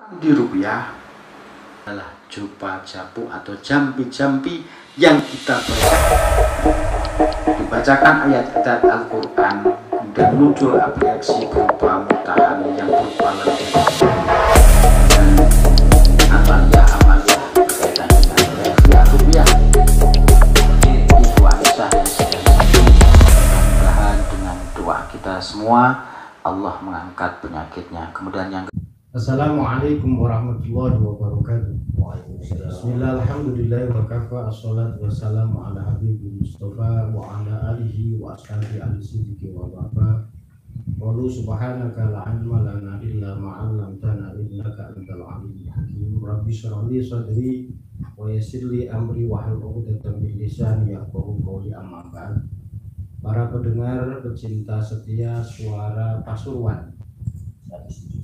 Di rupiah adalah jupa japu atau jampi-jampi yang kita baca. Dibacakan ayat-ayat Al-Quran dan muncul apliasi berupa mutahan yang berupa lendir dan amalia berkaitan dengan rupiah. Ibu Aisyah yang sedang mudah-mudahan dengan doa kita semua Allah mengangkat penyakitnya. Kemudian yang Assalamualaikum warahmatullahi wabarakatuh. Bismillah, alhamdulillah wa kafa, assalatu wassalamu ala habibi mustafa wa ala alihi wa ashabi al-siddiqi wa wafa. Qalu subhanaka la ilma lana illa ma 'allamtana innaka antal alimul hakim. Rabbi shrah li sadri wa yassir li amri wahlul 'uqdatam min lisani yafqahu qawli, amma ba'd. Para pendengar pecinta setia suara Pasuruan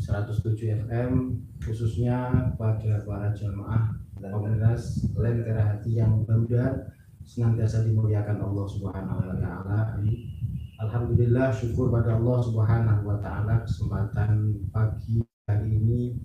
107 FM, khususnya pada para jamaah komunitas Lentera Hati yang mudah-mudahan senantiasa dimuliakan Allah Subhanahu wa taala. Alhamdulillah, syukur pada Allah Subhanahu wa taala, kesempatan pagi hari ini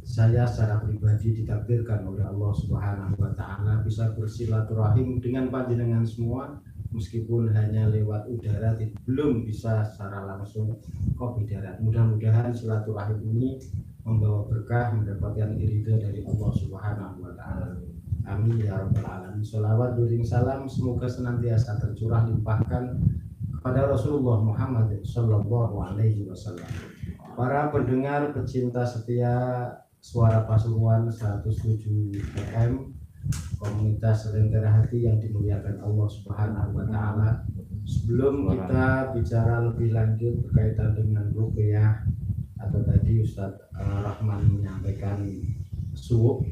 saya secara pribadi ditakdirkan oleh Allah Subhanahu wa taala bisa bersilaturahim dengan panjenengan semua, meskipun hanya lewat udara, belum bisa secara langsung kopi darat. Mudah-mudahan silaturahim ini membawa berkah, mendapatkan ridha dari Allah Subhanahu wa taala. Amin ya rabbal alamin. Sholawat beriring salam semoga senantiasa tercurah limpahkan kepada Rasulullah Muhammad sallallahu alaihi wasallam. Para pendengar pecinta setia suara Pasuruan 107 FM, komunitas Lentera Hati yang dimuliakan Allah Subhanahu wa taala. Sebelum kita bicara lebih lanjut berkaitan dengan ruqyah, atau tadi Ustadz Rahman menyampaikan suuk,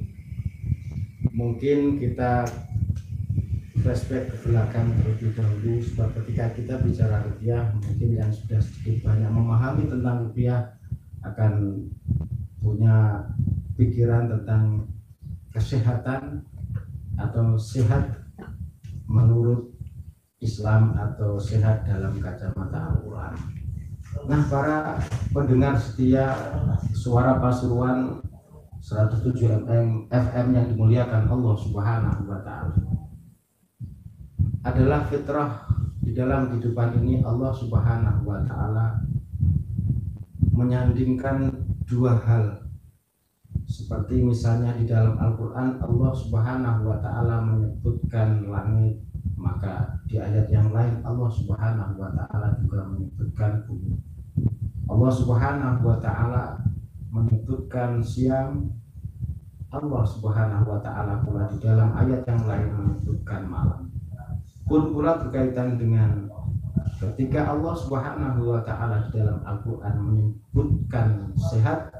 mungkin kita flashback ke belakang terlebih dahulu, sebab ketika kita bicara ruqyah, mungkin yang sudah sedikit banyak memahami tentang ruqyah akan punya pikiran tentang kesehatan atau sehat menurut Islam atau sehat dalam kacamata Al-Quran. Nah, para pendengar setia suara Pasuruan 107 FM yang dimuliakan Allah Subhanahu wa taala, adalah fitrah di dalam kehidupan ini. Allah Subhanahu wa taala menyandingkan dua hal. Seperti misalnya di dalam Al-Quran Allah Subhanahu wa ta'ala menyebutkan langit, maka di ayat yang lain Allah Subhanahu wa ta'ala juga menyebutkan bumi. Allah Subhanahu wa ta'ala menyebutkan siang, Allah Subhanahu wa ta'ala pula di dalam ayat yang lain menyebutkan malam. Pun pula berkaitan dengan ketika Allah Subhanahu wa ta'ala di dalam Al-Quran menyebutkan sehat,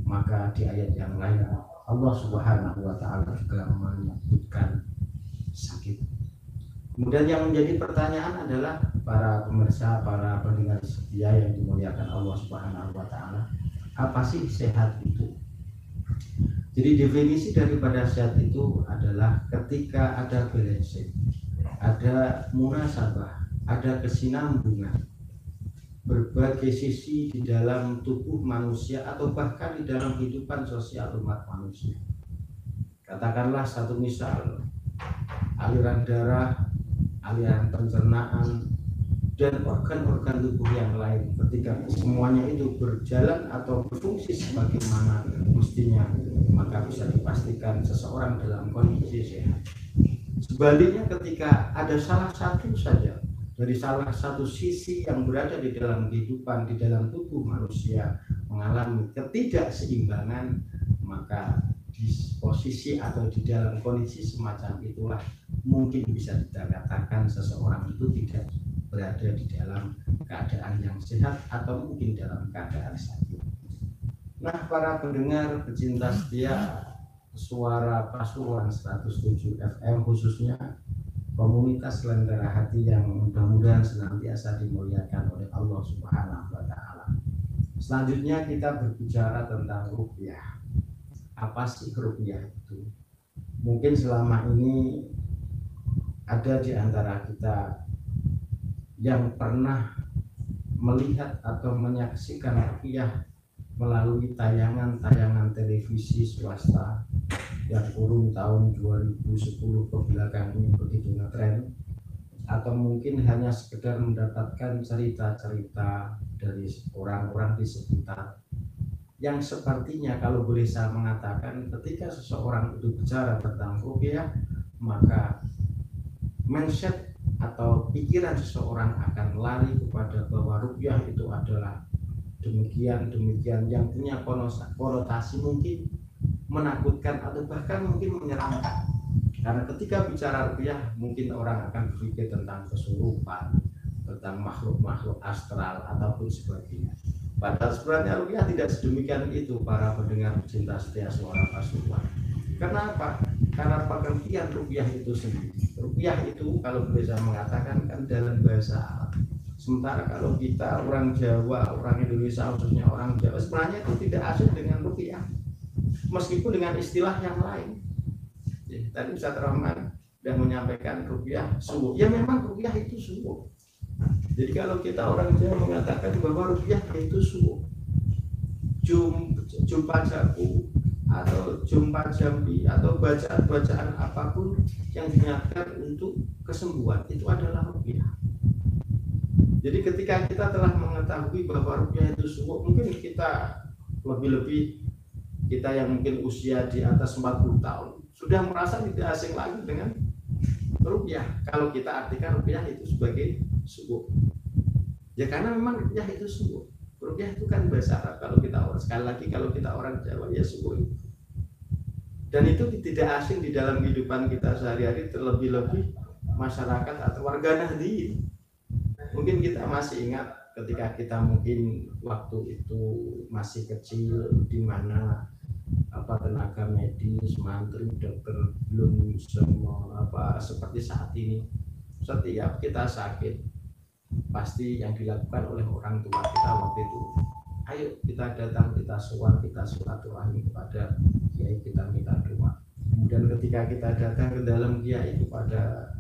maka di ayat yang lain Allah Subhanahu wa ta'ala juga menyebutkan sakit. Kemudian yang menjadi pertanyaan adalah para pemirsa, para pendengar setia yang dimuliakan Allah Subhanahu wa ta'ala, apa sih sehat itu? Jadi definisi daripada sehat itu adalah ketika ada balance, ada munasabah, ada kesinambungan berbagai sisi di dalam tubuh manusia atau bahkan di dalam kehidupan sosial umat manusia. Katakanlah satu misal, aliran darah, aliran pencernaan, dan organ-organ tubuh yang lain, ketika semuanya itu berjalan atau berfungsi sebagaimana mestinya, maka bisa dipastikan seseorang dalam kondisi sehat. Sebaliknya, ketika ada salah satu saja dari salah satu sisi yang berada di dalam kehidupan, di dalam tubuh manusia mengalami ketidakseimbangan, maka di posisi atau di dalam kondisi semacam itulah mungkin bisa dikatakan seseorang itu tidak berada di dalam keadaan yang sehat atau mungkin dalam keadaan sakit. Nah, para pendengar pecinta setia suara Pasuruan 107 FM, khususnya komunitas Lentera Hati yang mudah-mudahan senantiasa dimuliakan oleh Allah Subhanahu wa taala. Selanjutnya kita berbicara tentang ruqyah. Apa sih ruqyah itu? Mungkin selama ini ada di antara kita yang pernah melihat atau menyaksikan ruqyah melalui tayangan-tayangan televisi televisi swasta yang kurun tahun 2010 ke belakang ini begitu ngetren, atau mungkin hanya sekedar mendapatkan cerita-cerita dari orang-orang di sekitar yang sepertinya, kalau boleh saya mengatakan, ketika seseorang itu bicara tentang ruqyah, maka mindset atau pikiran seseorang akan lari kepada bahwa ruqyah itu adalah demikian yang punya konotasi mungkin menakutkan atau bahkan mungkin menyeramkan. Karena ketika bicara ruqyah, mungkin orang akan berpikir tentang kesurupan, tentang makhluk-makhluk astral ataupun sebagainya. Padahal sebenarnya ruqyah tidak sedemikian itu, para pendengar cinta setia Suara Pasuruan. Kenapa? Karena pengertian ruqyah itu sendiri. Ruqyah itu kalau bisa mengatakan kan dalam bahasa Arab. Sementara kalau kita orang Jawa, orang Indonesia, khususnya orang Jawa, sebenarnya itu tidak asing dengan ruqyah, meskipun dengan istilah yang lain. Jadi, tadi Ustaz Rahman sudah menyampaikan ruqyah subuh. Ya memang ruqyah itu subuh. Jadi kalau kita orang Jawa mengatakan bahwa ruqyah itu subuh, jumpa jaku atau jumpa jambi atau bacaan-bacaan apapun yang dinyatakan untuk kesembuhan, itu adalah ruqyah. Jadi ketika kita telah mengetahui bahwa ruqyah itu subuh, mungkin kita lebih-lebih kita yang mungkin usia di atas 40 tahun sudah merasa tidak asing lagi dengan ruqyah kalau kita artikan ruqyah itu sebagai subuh. Ya karena memang ruqyah itu subuh. Ruqyah itu kan bahasa Arab. Kalau kita sekali lagi kalau kita orang Jawa ya subuh itu. Dan itu tidak asing di dalam kehidupan kita sehari-hari, terlebih-lebih masyarakat atau warga Nahdliyin. Mungkin kita masih ingat ketika kita mungkin waktu itu masih kecil, di mana tenaga medis, mantri, dokter belum semua seperti saat ini. Setiap kita sakit, pasti yang dilakukan oleh orang tua kita waktu itu, ayo kita datang, kita sowan, kita silaturahmi kepada kiai, kita minta doa. Kemudian ketika kita datang ke dalam kiai, kepada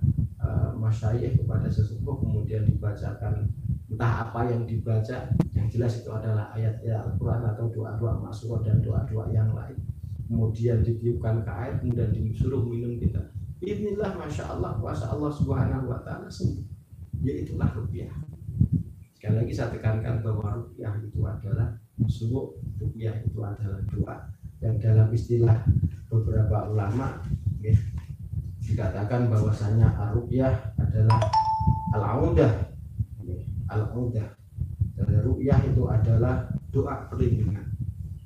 masyayikh, kepada sesepuh, kemudian dibacakan entah apa yang dibaca, yang jelas itu adalah ayat-ayat Al-Quran atau doa-doa maksur dan doa-doa yang lain. Kemudian ditiupkan ke air, kemudian disuruh minum, kita bismillah, masya Allah, kuasa Allah subhanahu wa ta'ala sembuh. Ya itulah ruqyah. Sekali lagi saya tekankan bahwa ruqyah itu adalah subuh, ruqyah itu adalah doa. Yang dalam istilah beberapa ulama ya, dikatakan bahwasanya ar-ruqyah adalah al-audah. Al-audah. Dan ruqyah itu adalah doa perlindungan.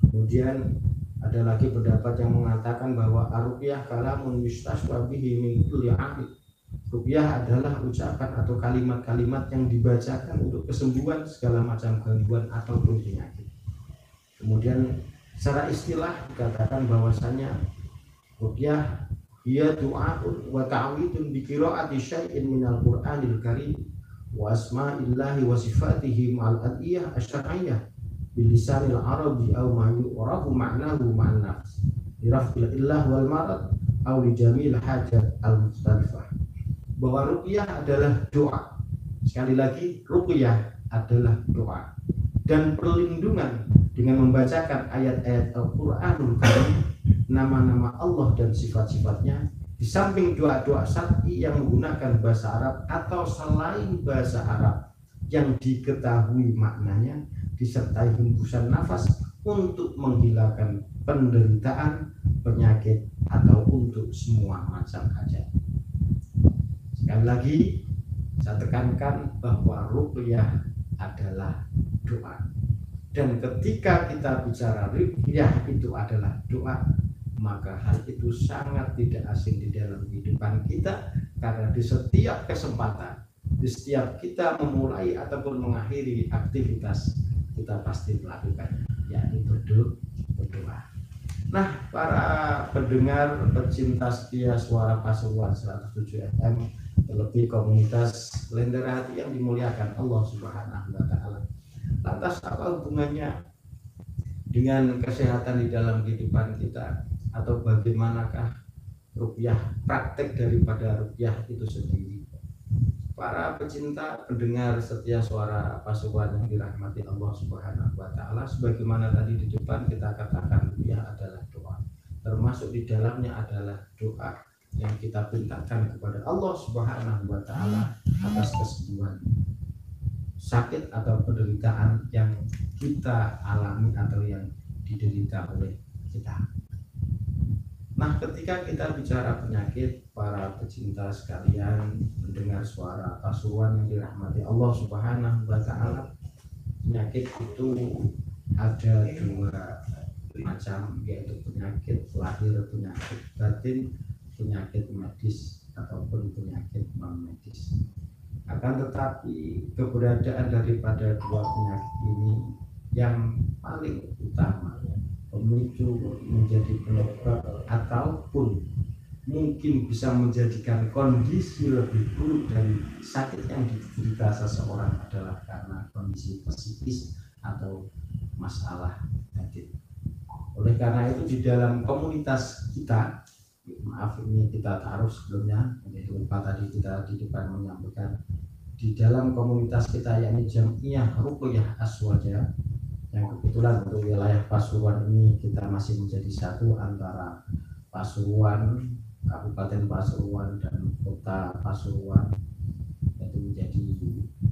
Kemudian ada lagi pendapat yang mengatakan bahwa ar-ruqyah kalamun yustashwa bihi min kulli aqid. Ruqyah adalah ucapan atau kalimat-kalimat yang dibacakan untuk kesembuhan segala macam gangguan ataupun penyakit. Kemudian secara istilah dikatakan bahwasanya ruqyah hiya du'aun wa ta'widun bi qira'ati syai'in minal Qur'anil Karim wa asma'illahi wa sifatihi ma'al adiyah asy-syar'iyyah bil lisanil arabi aw ma yu'rafu ma'nahu ma'an nafs li raf'il illah wal marad aw li jamil hajat al-mukhtalifah. Bahwa ruqyah adalah doa. Sekali lagi, ruqyah adalah doa dan perlindungan dengan membacakan ayat-ayat Al-Qur'anul Karim, nama-nama Allah dan sifat-sifatnya, di samping doa-doa syar'i yang menggunakan bahasa Arab atau selain bahasa Arab yang diketahui maknanya, disertai hembusan nafas untuk menghilangkan penderitaan, penyakit, atau untuk semua macam hajat. Sekali lagi saya tekankan bahwa ruqyah adalah doa. Dan ketika kita bicara ruqyah itu adalah doa, maka hal itu sangat tidak asing di dalam kehidupan kita, karena di setiap kesempatan, di setiap kita memulai ataupun mengakhiri aktivitas, kita pasti melakukan, yakni berdoa. Nah, para pendengar pecinta setia Suara Pasuruan 107 FM, terlebih komunitas Lentera Hati yang dimuliakan Allah Subhanahu wa Ta'ala, lantas apa hubungannya dengan kesehatan di dalam kehidupan kita, atau bagaimanakah ruqyah, praktek daripada ruqyah itu sendiri? Para pecinta pendengar setia Suara Pasuruan yang dirahmati Allah Subhanahu wa Ta'ala, sebagaimana tadi di depan kita katakan ruqyah adalah doa. termasuk di dalamnya adalah doa yang kita pintakan kepada Allah Subhanahu wa Ta'ala atas kesembuhan sakit atau penderitaan yang kita alami atau yang diderita oleh kita. Nah, ketika kita bicara penyakit, para pecinta sekalian mendengar suara Pasuruan yang dirahmati Allah Subhanahu wa Ta'ala, penyakit itu ada dua macam, yaitu penyakit lahir, penyakit batin, penyakit medis ataupun penyakit non medis. Akan tetapi keberadaan daripada dua penyakit ini yang paling utama pemicu menjadi penyebab ataupun mungkin bisa menjadikan kondisi lebih buruk dari sakit yang diderita seseorang adalah karena kondisi psikis atau masalah batin. Oleh karena itu di dalam komunitas kita, maaf ini kita taruh sebelumnya, menjadi lupa tadi kita di depan menyampaikan, di dalam komunitas kita yakni Jamiah Ruqyah Aswaja, yang kebetulan untuk wilayah Pasuruan ini kita masih menjadi satu antara Pasuruan, Kabupaten Pasuruan dan Kota Pasuruan, yaitu menjadi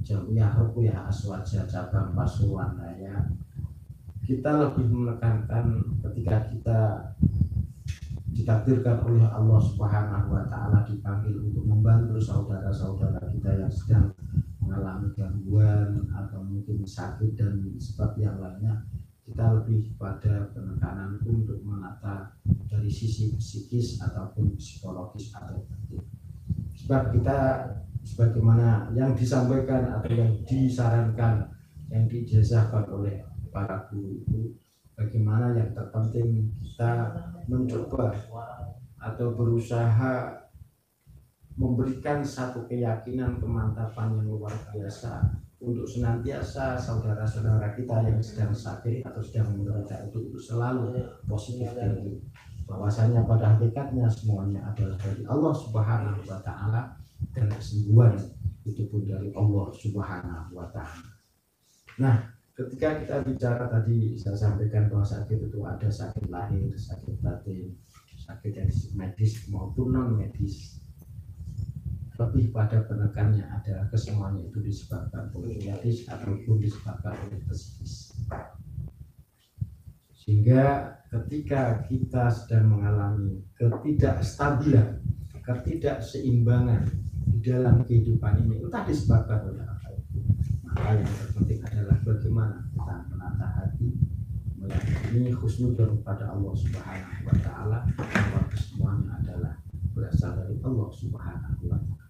Jamiah Ruqyah Aswaja cabang Pasuruan Raya. Kita lebih menekankan ketika kita ditakdirkan oleh Allah Subhanahu wa Ta'ala dipanggil untuk membantu saudara-saudara kita yang sedang mengalami gangguan atau mungkin sakit dan sebab yang lainnya, kita lebih pada penekanan untuk menata dari sisi psikis ataupun psikologis atau batin. Sebab kita sebagaimana yang disampaikan atau yang disarankan, yang diijazahkan oleh para guru itu, bagaimana yang terpenting kita mencoba atau berusaha memberikan satu keyakinan, kemantapan yang luar biasa untuk senantiasa saudara-saudara kita yang sedang sakit atau sedang menderita itu selalu positif tinggi, bahwasanya pada hakikatnya semuanya adalah dari Allah Subhanahu wa Ta'ala dan kesembuhan itu pun dari Allah Subhanahu wa Ta'ala. Nah, ketika kita bicara tadi saya sampaikan bahwa sakit itu ada sakit lahir, sakit batin, sakit yang medis maupun non medis. Lebih pada penekannya adalah kesemuanya itu disebabkan oleh medis ataupun disebabkan oleh psikis. Sehingga ketika kita sedang mengalami ketidakstabilan, ketidakseimbangan di dalam kehidupan ini, entah disebabkan oleh apa itu, maka yang terpenting adalah bagaimana kita menata hati, meyakini husnudzon pada Allah Subhanahu wa Ta'ala bahwa semuanya adalah berasal dari Allah Subhanahu wa Ta'ala.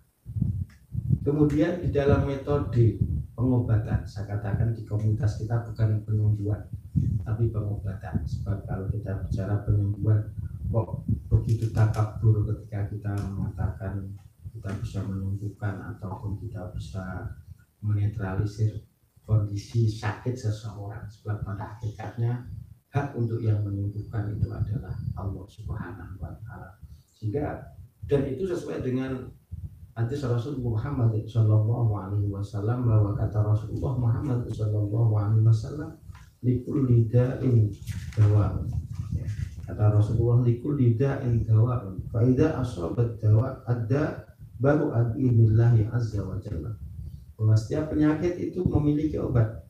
Kemudian di dalam metode pengobatan, saya katakan di komunitas kita bukan penyembuhan tapi pengobatan. Sebab kalau kita bicara penyembuhan, kok begitu takabur ketika kita mengatakan kita bisa menyembuhkan ataupun kita bisa menetralisir kondisi sakit seseorang. Sebab pada hakikatnya hak untuk yang menyembuhkan itu adalah Allah Subhanahu wa Ta'ala. Sehingga dan itu sesuai dengan hadis Rasulullah Muhammad sallallahu alaihi wasallam, bahwa kata Rasulullah Muhammad sallallahu alaihi wasallam, likulli da'in dawa'un. Kata Rasulullah, likulli da'in dawa'un. Fa idza asabat dawa' adda baru billahi azza wa jalla. Bahwa setiap penyakit itu memiliki obat,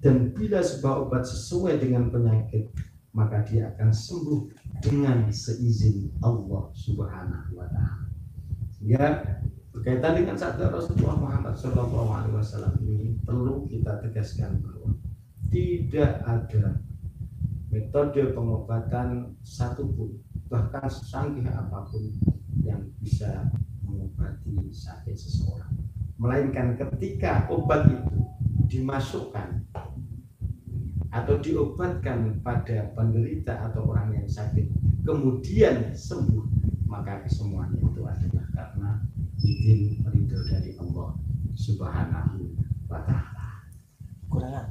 dan bila sebuah obat sesuai dengan penyakit, maka dia akan sembuh dengan seizin Allah Subhanahu wa Ta'ala. Ya, berkaitan dengan sabda Rasulullah Muhammad SAW ini perlu kita tegaskan bahwa tidak ada metode pengobatan satupun, bahkan secanggih apapun, yang bisa mengobati sakit seseorang, melainkan ketika obat itu dimasukkan atau diobatkan pada penderita atau orang yang sakit kemudian sembuh, maka kesemuanya itu adalah karena izin ridho dari Allah Subhanahu wa Ta'ala. Kurang.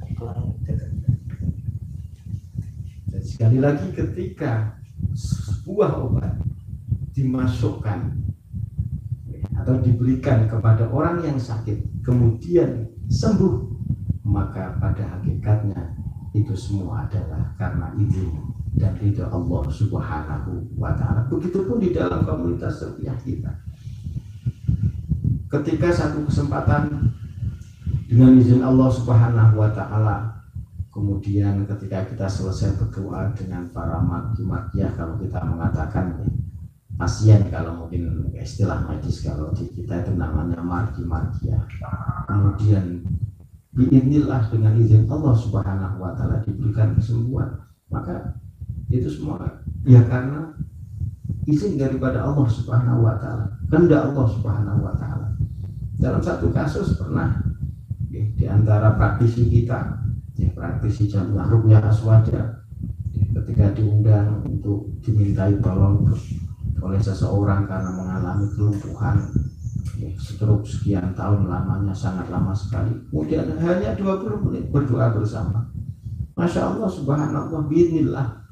Dan sekali lagi, ketika sebuah obat dimasukkan atau diberikan kepada orang yang sakit kemudian sembuh, maka pada hakikatnya itu semua adalah karena izin dan ridha Allah Subhanahu wa Ta'ala. Begitupun di dalam komunitas ruqyah kita. Ketika satu kesempatan dengan izin Allah Subhanahu wa Ta'ala, kemudian ketika kita selesai berdoa dengan para marqi-marqiyah, kalau kita mengatakan pasien, kalau mungkin istilah medis, kalau di kita itu namanya marqi-marqiyah, kemudian biidznillah dengan izin Allah Subhanahu wa Ta'ala diberikan kesembuhan, maka itu semua ya karena izin daripada Allah Subhanahu wa Ta'ala, kehendak Allah Subhanahu wa Ta'ala. Dalam satu kasus pernah di antara praktisi kita, praktisi Jamiah Ruqyah Aswaja, ketika diundang untuk dimintai tolong oleh seseorang karena mengalami kelumpuhan, stroke sekian tahun lamanya, sangat lama sekali, kemudian hanya 20 menit berdoa bersama, Masya Allah, Subhanallah, biidznillah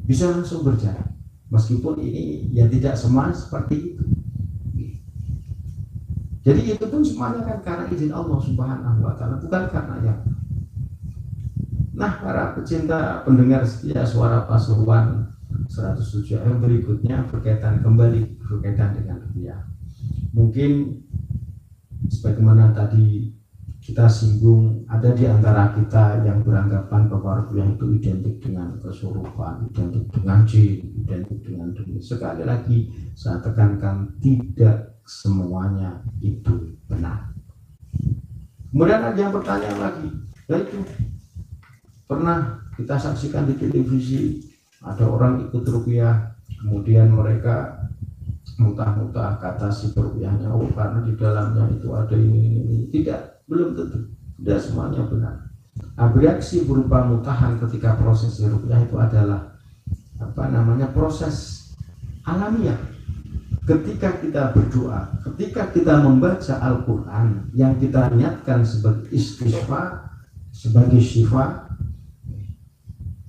bisa langsung berjalan. Meskipun ini ya tidak semua seperti itu. Jadi itu pun semuanya kan karena izin Allah Subhanahu wa Ta'ala, bukan karena yang. Nah, para pecinta pendengar setia suara Pasuruan 107 yang berikutnya berkaitan dengan ruqyah. Mungkin sebagaimana tadi kita singgung, ada di antara kita yang beranggapan bahwa ruqyah itu identik dengan kesurupan, identik dengan jin, identik dengan dunia. Sekali lagi saya tekankan, tidak semuanya itu benar. Kemudian ada yang bertanya lagi, yaitu pernah kita saksikan di televisi ada orang ikut ruqyah, kemudian mereka muntah-muntah kata si ruqyahnya, oh karena di dalamnya itu ada ini. Tidak, belum tentu, tidak semuanya benar. Reaksi berupa muntahan ketika proses ruqyah itu adalah proses alamiah. Ketika kita berdoa, ketika kita membaca Al-Quran yang kita niatkan sebagai istighfar, sebagai syifa,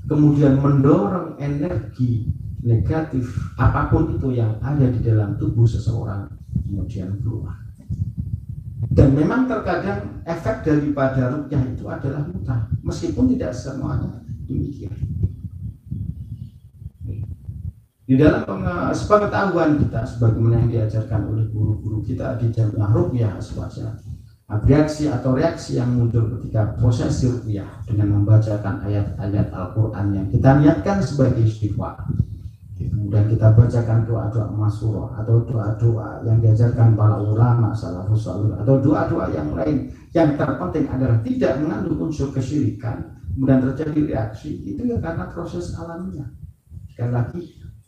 kemudian mendorong energi negatif apapun itu yang ada di dalam tubuh seseorang, kemudian keluar. Dan memang terkadang efek daripada ruqyah itu adalah muntah, meskipun tidak semuanya demikian. Di dalam pengetahuan kita, sebagaimana yang diajarkan oleh guru-guru kita di Jamiah Ruqyah Aswaja, reaksi atau reaksi yang muncul ketika proses ruqyah dengan membacakan ayat-ayat Al-Quran yang kita niatkan sebagai istighfar, kemudian kita bacakan doa-doa masyhur atau doa-doa yang diajarkan para ulama salafus salih, atau doa-doa yang lain, yang terpenting adalah tidak mengandung unsur kesyirikan, kemudian terjadi reaksi, itu ya karena proses alamiah. Sekali lagi,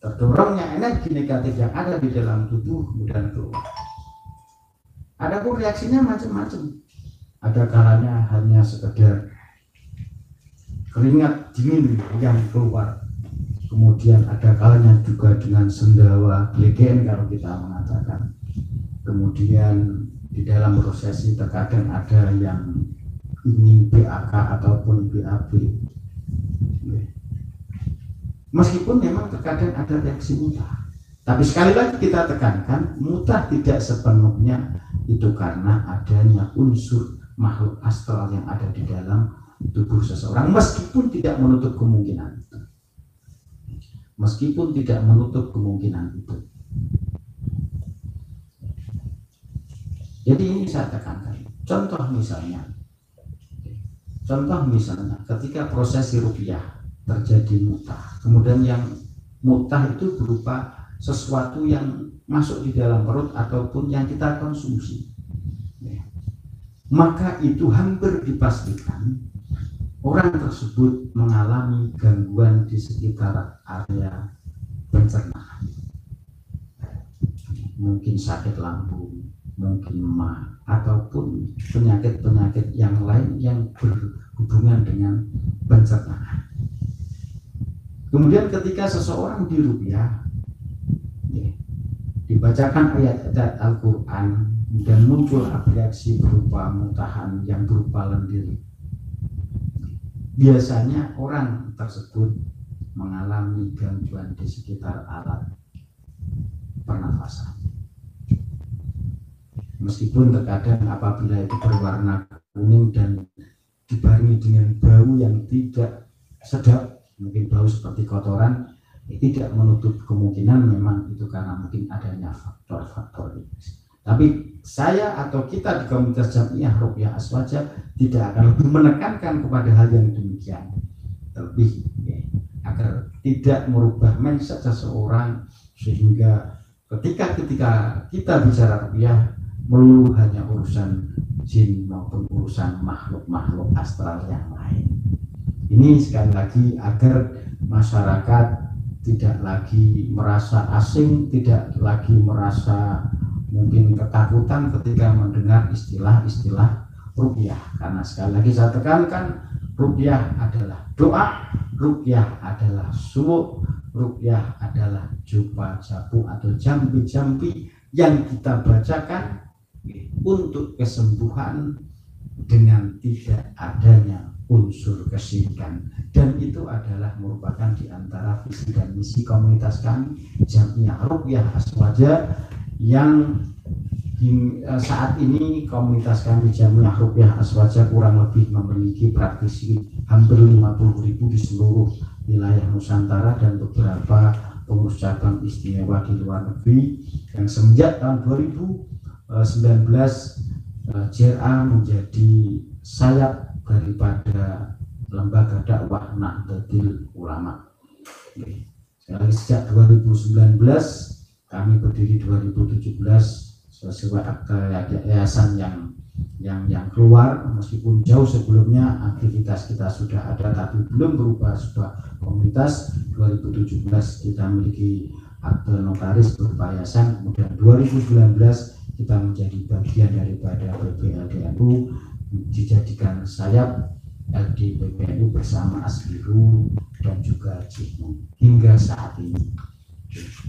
terdorongnya energi negatif yang ada di dalam tubuh kemudian keluar. Adapun reaksinya macam-macam. Ada kalanya hanya sekedar keringat dingin yang keluar. Kemudian ada kalanya juga dengan sendawa glegen kalau kita mengatakan. Kemudian di dalam prosesi terkadang ada yang ingin BAK ataupun BAB. Meskipun memang terkadang ada reaksi muntah, tapi sekali lagi kita tekankan, muntah tidak sepenuhnya itu karena adanya unsur makhluk astral yang ada di dalam tubuh seseorang, meskipun tidak menutup kemungkinan itu. Jadi ini saya tekankan. Contoh misalnya ketika proses ruqyah terjadi muntah, kemudian yang muntah itu berupa sesuatu yang masuk di dalam perut ataupun yang kita konsumsi, maka itu hampir dipastikan orang tersebut mengalami gangguan di sekitar area pencernaan, mungkin sakit lambung, mungkin mah, ataupun penyakit-penyakit yang lain yang berhubungan dengan pencernaan. Kemudian ketika seseorang diruqyah, dibacakan ayat-ayat Al-Quran dan muncul reaksi berupa muntahan yang berupa lendir, biasanya orang tersebut mengalami gangguan di sekitar alat pernafasan. Meskipun terkadang apabila itu berwarna kuning dan dibarengi dengan bau yang tidak sedap, mungkin bau seperti kotoran, tidak menutup kemungkinan memang itu karena mungkin adanya faktor-faktor itu. Tapi saya atau kita di komunitas Jamiah Ruqyah Aswaja tidak akan lebih menekankan kepada hal yang demikian, lebih agar tidak merubah mindset seseorang, sehingga ketika kita bicara ruqyah melulu hanya urusan jin maupun urusan makhluk-makhluk astral yang lain. Ini sekali lagi agar masyarakat tidak lagi merasa asing, tidak lagi merasa mungkin ketakutan ketika mendengar istilah-istilah ruqyah. Karena sekali lagi saya tekankan, ruqyah adalah doa, ruqyah adalah suluk, ruqyah adalah jupa japu atau jampi-jampi yang kita bacakan untuk kesembuhan dengan tidak adanya unsur kesyirikan, dan itu adalah merupakan di antara visi dan misi komunitas kami Jamiah Ruqyah Aswaja yang saat ini komunitas kami Jamiah Ruqyah Aswaja kurang lebih memiliki praktisi hampir 50.000 di seluruh wilayah Nusantara dan beberapa pengurus cabang istimewa di luar negeri, yang semenjak tahun 2019 JRA menjadi sayap daripada lembaga dakwah Nahdlatul Ulama. Sejak 2019 kami berdiri 2017 sesuai akte yayasan yang keluar, meskipun jauh sebelumnya aktivitas kita sudah ada tapi belum berubah sebuah komunitas. 2017 kita memiliki akte notaris berupa yayasan, kemudian 2019 kita menjadi bagian daripada PBLDNU, dijadikan sayap LDPBNU bersama Asbiru dan juga Jihmu hingga saat ini.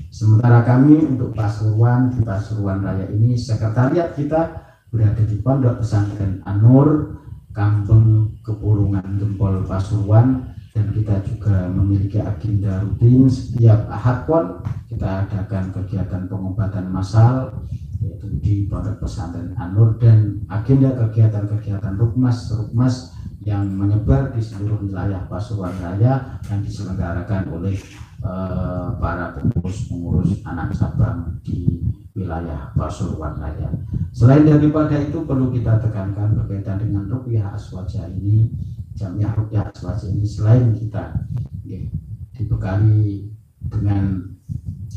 Sementara kami untuk Pasuruan, di Pasuruan Raya ini sekretariat kita berada di Pondok Pesantren An-Nur, Kampung Kepulungan Gempol Pasuruan, dan kita juga memiliki agenda rutin setiap Ahad Pon kita adakan kegiatan pengobatan massal yaitu di Pondok Pesantren An-Nur, dan agenda kegiatan-kegiatan rukmas yang menyebar di seluruh wilayah Pasuruan Raya yang diselenggarakan oleh para pengurus anak cabang di wilayah Pasuruan Raya. Selain daripada itu, perlu kita tekankan berkaitan dengan Ruqyah Aswaja ini, Jamiah Ruqyah Aswaja ini, selain kita dibekali dengan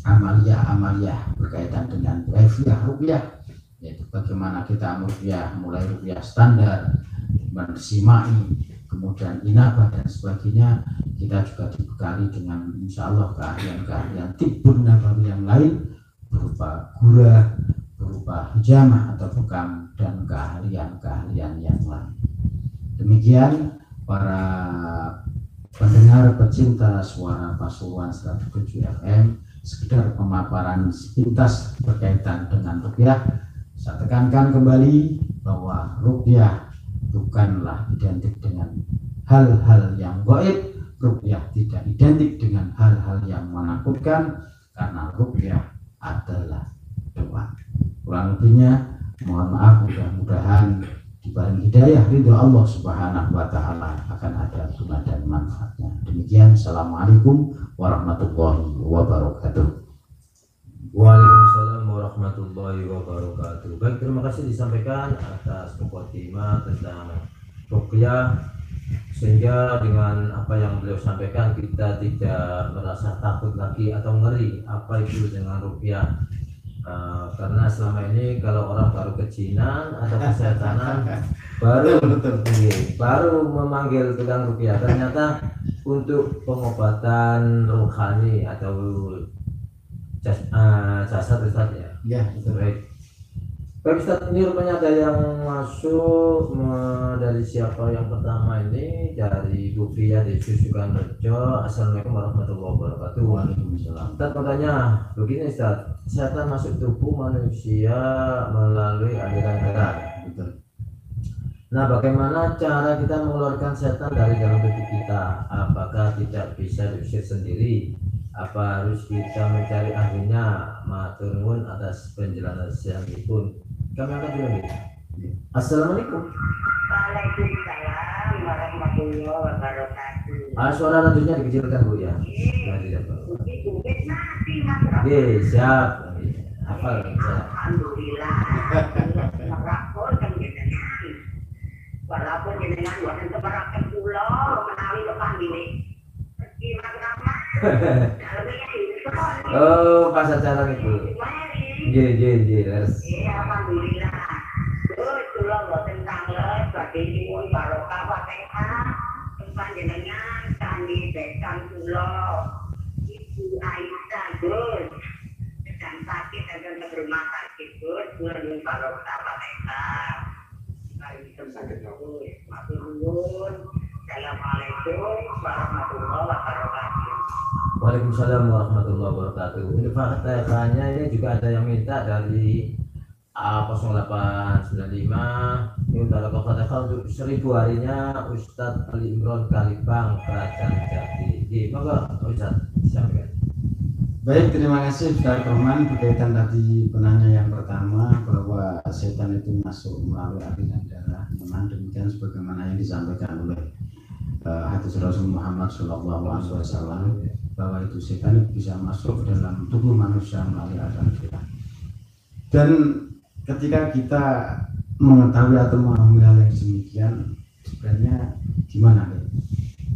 amaliyah berkaitan dengan kaifiah ruqyah, yaitu bagaimana kita ruqyah, mulai ruqyah standar, simai, kemudian inabah dan sebagainya. Kita juga dibekali dengan insya Allah keahlian-keahlian tibbun nabawi yang lain berupa gurah, berupa hijamah atau bukam, dan keahlian-keahlian yang lain. Demikian para pendengar pecinta suara Pasuruan 107 FM, sekedar pemaparan sepintas berkaitan dengan ruqyah. Saya tekankan kembali bahwa ruqyah bukanlah identik dengan hal-hal yang gaib. Ruqyah tidak identik dengan hal-hal yang menakutkan, karena ruqyah adalah doa. Kurang lebihnya mohon maaf, mudah-mudahan dibaring hidayah ridho Allah Subhanahu wa taala akan ada guna dan manfaatnya. Demikian, assalamualaikum warahmatullahi wabarakatuh. Waalaikumsalam warahmatullahi wabarakatuh. Baik, terima kasih disampaikan atas mukadimah tentang ruqyah, sehingga dengan apa yang beliau sampaikan kita tidak merasa takut lagi atau ngeri apa itu dengan ruqyah. Karena selama ini kalau orang baru kejinan atau kesetanan baru memanggil tukang ruqyah, ternyata untuk pengobatan rohani atau jasad Ustaz ya. Ya, betul. Baik Ustaz, ini rupanya ada yang masuk dari siapa yang pertama ini, dari Bu Fia di Susukan Rejo. Assalamualaikum warahmatullahi wabarakatuh. Waalaikumsalam. Ustaz bertanya begini Ustaz, setan masuk tubuh manusia melalui aliran darah. Nah, bagaimana cara kita mengeluarkan setan dari dalam tubuh kita? Apakah tidak bisa diusir sendiri? Apa harus kita mencari ahlinya? Matur nuwun atas penjelasanipun. Kami angkat dulu nih. Assalamualaikum. Waalaikumsalam warahmatullahi Suara radionya dikecilkan Bu ya. Oke, siap. Hafal saya. Alhamdulillah. Walaupun jenengan buatan sebarakan pulau menawi lepas ini. Oh, pas acara itu. J. Alhamdulillah. Terus pulau buatan tanggal bagi nyuwun barokah Fatihah. Panjenengan kami bekan pulau Ibu Aisyah Gus. Dan sakit dan berumah sakit Gus. Nyuwun barokah Fatihah. Assalamualaikum warahmatullahi wabarakatuh. Waalaikumsalam warahmatullahi wabarakatuh. Ini Fatihahnya ini juga ada yang minta dari A0895 ini untuk Fatihah untuk 1000 harinya Ustadz Ali Imron Kalibang Kerajaan Jati. Maka Ustadz silakan. Baik, terima kasih Ustaz Roman. Berkaitan tadi penanya yang pertama bahwa setan itu masuk melalui aliran darah, memang demikian sebagaimana yang disampaikan oleh hadis Rasul Muhammad SAW bahwa itu setan itu bisa masuk dalam tubuh manusia melalui aliran darah. Dan ketika kita mengetahui atau memahami hal yang demikian, sebenarnya gimana deh?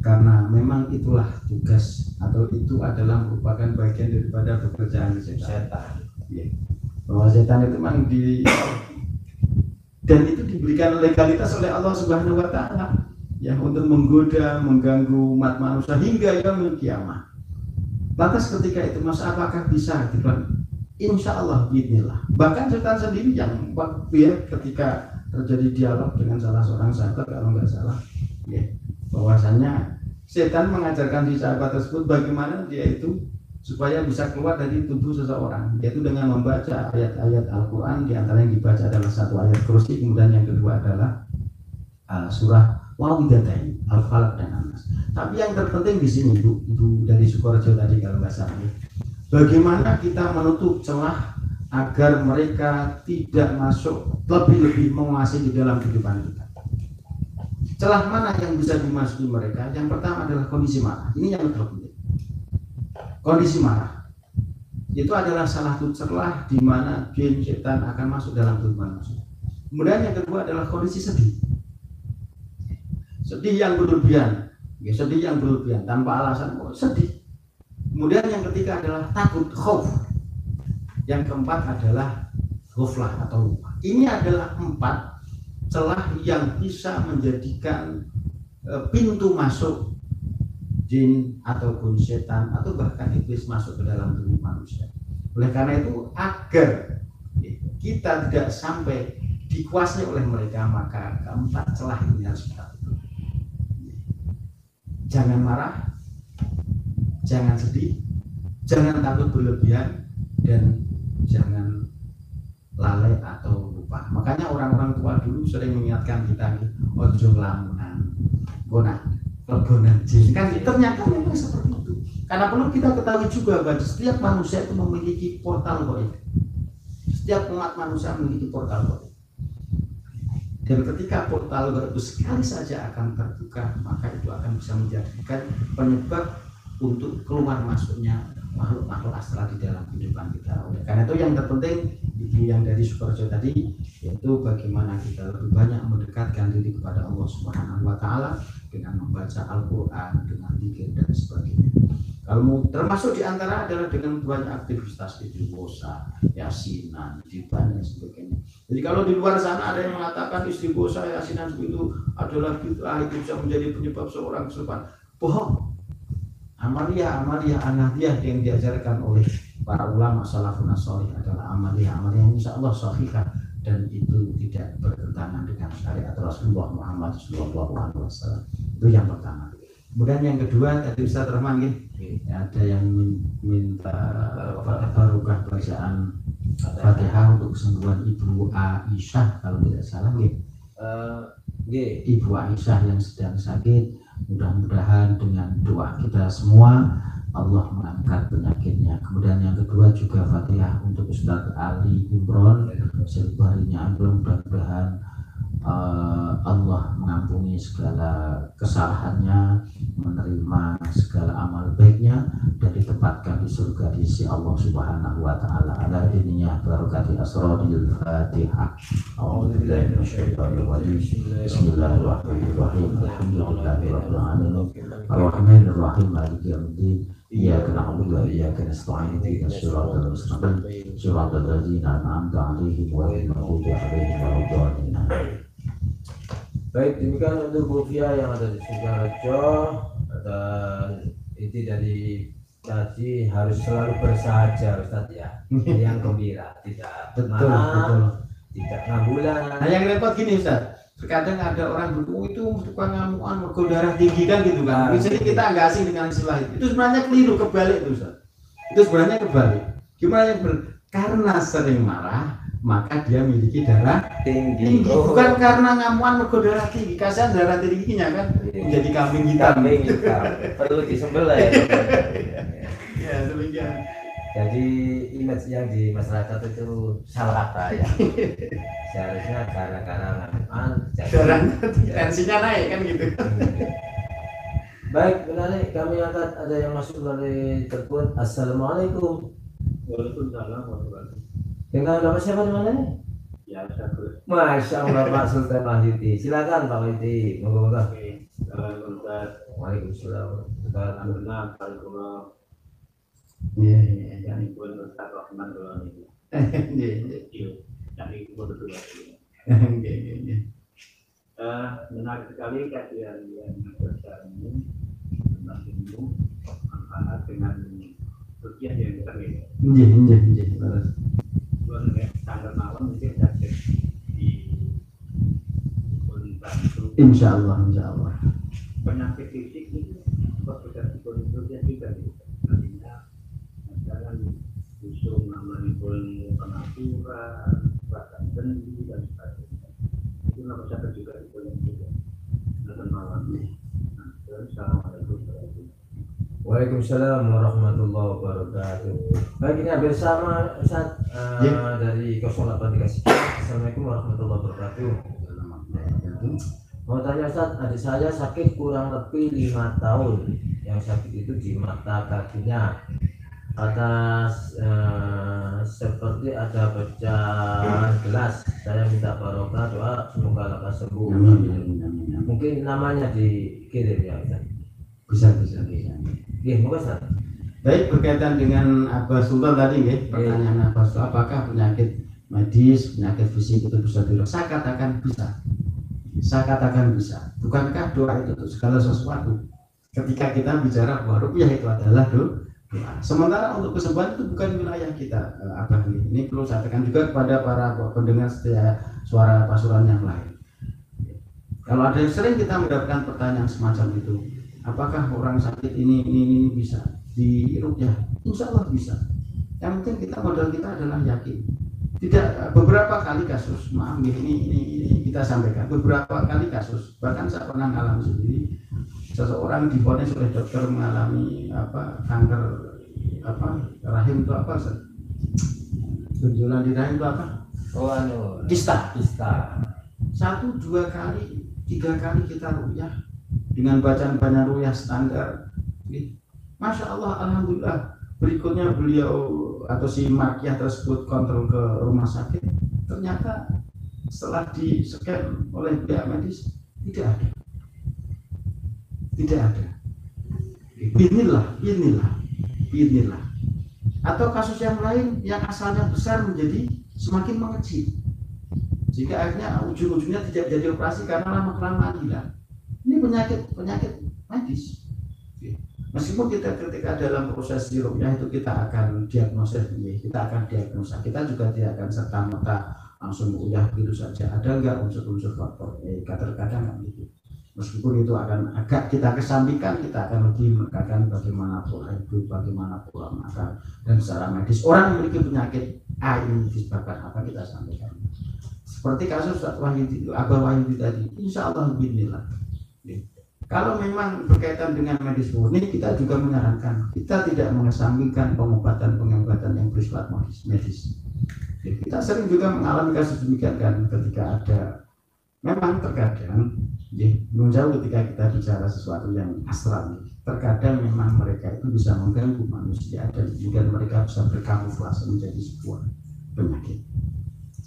Karena memang itulah tugas atau itu adalah merupakan bagian daripada pekerjaan setan. Ya. Bahwa setan itu memang dan itu diberikan legalitas oleh Allah Subhanahu Wa Taala ya untuk menggoda, mengganggu umat manusia hingga yaumul kiamah. Lantas ketika itu Mas, apakah bisa diban? Insya Allah, bismillah. Bahkan setan sendiri yang ya, ketika terjadi dialog dengan salah seorang sahabat kalau nggak salah, ya, bahwasanya setan mengajarkan si sahabat tersebut bagaimana dia itu supaya bisa keluar dari tubuh seseorang, yaitu dengan membaca ayat-ayat Al-Quran. Di antara yang dibaca adalah satu ayat kursi, kemudian yang kedua adalah surah Wawidatain, Al-Falaq dan An-Nas. Tapi yang terpenting di sini Bu dari Sukorejo tadi kalau nggak salah, bagaimana kita menutup celah agar mereka tidak masuk lebih-lebih menguasai di dalam kehidupan kita. Celah mana yang bisa dimasuki mereka? Yang pertama adalah kondisi marah. Ini yang terpenting. Kondisi marah itu adalah salah satu celah di mana jin setan akan masuk dalam tubuh manusia. Kemudian yang kedua adalah kondisi sedih. Sedih yang berlebihan, ya, sedih yang berlebihan tanpa alasan, sedih. Kemudian yang ketiga adalah takut, khauf. Yang keempat adalah ghaflah atau lupa. Ini adalah 4 celah yang bisa menjadikan pintu masuk jin ataupun setan atau bahkan iblis masuk ke dalam tubuh manusia. Oleh karena itu agar kita tidak sampai dikuasai oleh mereka, maka keempat celah ini harus kita tutup. Jangan marah, jangan sedih, jangan takut berlebihan, dan jangan lalai atau lupa. Makanya orang-orang tua dulu sering mengingatkan kita, ojo lamunan, kebonan jin. Kan ternyata memang seperti itu. Karena perlu kita ketahui juga bahwa setiap manusia itu memiliki portal gaib. Setiap umat manusia memiliki portal gaib. Dan ketika portal gaib itu sekali saja akan terbuka, maka itu akan bisa menjadikan penyebab untuk keluar masuknya makhluk-makhluk astral di dalam kehidupan kita. Oleh karena itu yang terpenting itu yang dari Sukorejo tadi, yaitu bagaimana kita lebih banyak mendekatkan diri kepada Allah Subhanahu Wa Taala dengan membaca Al-Quran, dengan zikir dan sebagainya. Kalau termasuk diantara adalah dengan banyak aktivitas istighosah, yasinan, jiban dan sebagainya. Jadi kalau di luar sana ada yang mengatakan istighosah, yasinan itu adalah bid'ah, itu bisa menjadi penyebab seorang kesulitan, bohong. Amaliyah yang diajarkan oleh para ulama salafun shalih adalah amaliyah yang insya Allah sahihah dan itu tidak bertentangan dengan syariat Rasulullah Muhammad SAW. Itu yang pertama. Kemudian yang kedua tadi Ustaz Rahman ada yang minta barokah bacaan Fatihah untuk kesembuhan Ibu Aisyah kalau tidak salah Ibu Aisyah yang sedang sakit. Mudah-mudahan dengan doa kita semua Allah mengangkat penyakitnya. Kemudian yang kedua juga Fatihah untuk Ustadz Ali Imron, 1000 harinya mudah-mudahan Allah mengampuni segala kesalahannya, menerima segala amal baiknya, dan ditempatkan di surga di sisi Allah Subhanahu wa Ta'ala. Ala diniyah barakati asradil Fatihah. A'udzubillahi minasyaitonir rajim. Bismillahirrahmanirrahim. Alhamdulillahirabbil alamin. Arrahmanir rahim. Maliki yaumiddin. Iyyaka na'budu wa iyyaka nasta'in. Ihdinas siratal mustaqim. Siratal ladzina an'amta 'alaihim ghairil maghdubi 'alaihim waladdallin. Baik, demikian untuk Bufia yang ada di Sukoharjo. Dan itu dari tadi harus selalu bersahaja Ustaz ya. Yang gembira, tidak marah, tidak ngambulan. Nah yang repot gini Ustaz, terkadang ada orang berkata itu tukang ngamuan mergo darah tinggi kan gitu kan. Jadi kita nggak asing dengan istilah itu. Itu sebenarnya keliru, kebalik itu Ustaz. Itu sebenarnya kebalik. Gimana yang karena sering marah maka dia memiliki darah tinggi. Bukan karena ngamuan mergo darah tinggi. Kasihan darah tingginya kan menjadi kambing hitam. Perlu disembelih ya. Ya demikian. Jadi image yang di masyarakat itu salah ya. Seharusnya karena ngamuan Darahnya tensinya naik kan gitu. Baik, benar kami angkat ada yang masuk dari telepon. Assalamualaikum. Waalaikumsalam warahmatullahi wabarakatuh. Dengan Bapak siapa di mana nih? Ya, saya Masya Allah Pak Sultan Wahyudi. Silakan Pak Wahyudi. Moga-moga. Waalaikumsalam. Alhamdulillah, Alhamdulillah. Iya. Yang pun Ustaz Rahman doang itu. Iya. Yang itu berdua. Iya. Menarik sekali kajian yang besar ini tentang ilmu manfaat dengan rupiah yang besar ini. Iya. Tanggal malam mungkin saja di bantu. Insya Allah. Penyakit fisik itu pekerjaan rupiah juga artinya misalkan busung namanya pun pengaturan bahkan sendi dan sebagainya itu nama saya juga juga dan malam. Assalamualaikum warahmatullahi wabarakatuh. Waalaikumsalam warahmatullahi wabarakatuh. Baik, ini hampir sama Ustaz dari 08 Assalamualaikum warahmatullahi wabarakatuh. Mau tanya Ustaz, adik saya sakit kurang lebih 5 tahun. Yang sakit itu di mata kakinya. Atas seperti ada pecah gelas. Saya minta barokah doa semoga lekas sembuh. Mungkin namanya dikirim ya Ustaz. Bisa. Iya, moga Ustaz. Baik, berkaitan dengan Abah Sultan tadi ya, pertanyaan Abah Sultan, apakah penyakit medis, penyakit fisik itu bisa diurus? Saya katakan bisa. Bukankah doa itu untuk segala sesuatu? Ketika kita bicara bahwa rupiah itu adalah doa. Sementara untuk kesembuhan itu bukan wilayah kita, Abah. Ini perlu saya tekan juga kepada para pendengar setia suara pasuruan yang lain. Kalau ada yang sering kita mendapatkan pertanyaan semacam itu, apakah orang sakit ini bisa diruqyah? Insya Allah bisa. Yang penting modal kita adalah yakin. Tidak beberapa kali kasus, maaf ini kita sampaikan beberapa kali kasus. Bahkan saya pernah mengalami sendiri, seseorang divonis oleh dokter mengalami kanker rahim itu apa? Benjolan di rahim itu apa? Kista. 1, 2 kali, 3 kali kita ruqyah dengan bacaan ruqyah standar. Masya Allah, alhamdulillah. Berikutnya beliau atau si Makiah tersebut kontrol ke rumah sakit. Ternyata setelah di scan oleh pihak medis tidak ada. Bismillah. Atau kasus yang lain yang asalnya besar menjadi semakin mengecil, sehingga akhirnya ujung-ujungnya tidak jadi operasi karena lama-kelamaan hilang. Ini penyakit medis. Meskipun kita ketika dalam proses ruqyah itu kita akan diagnosa, kita juga tidak akan serta-merta langsung ruqyah begitu saja. Ada enggak unsur-unsur faktor? Kadang-kadang begitu. Meskipun itu akan agak kita kesampingkan, kita akan lebih menekankan bagaimana pola hidup, bagaimana pola makan, dan secara medis orang memiliki penyakit A ini disebabkan apa kita sampaikan. Seperti kasus Abah Wahyudi tadi, insya Allah bismillah. Kalau memang berkaitan dengan medis murni, kita juga menyarankan kita tidak mengesampingkan pengobatan yang bersifat medis. Kita sering juga mengalami kasus demikian kan, ketika ada Memang terkadang menjauh ketika kita bicara sesuatu yang astral, terkadang memang mereka itu bisa mengganggu manusia dan kemudian mereka bisa berkamuflase menjadi sebuah penyakit.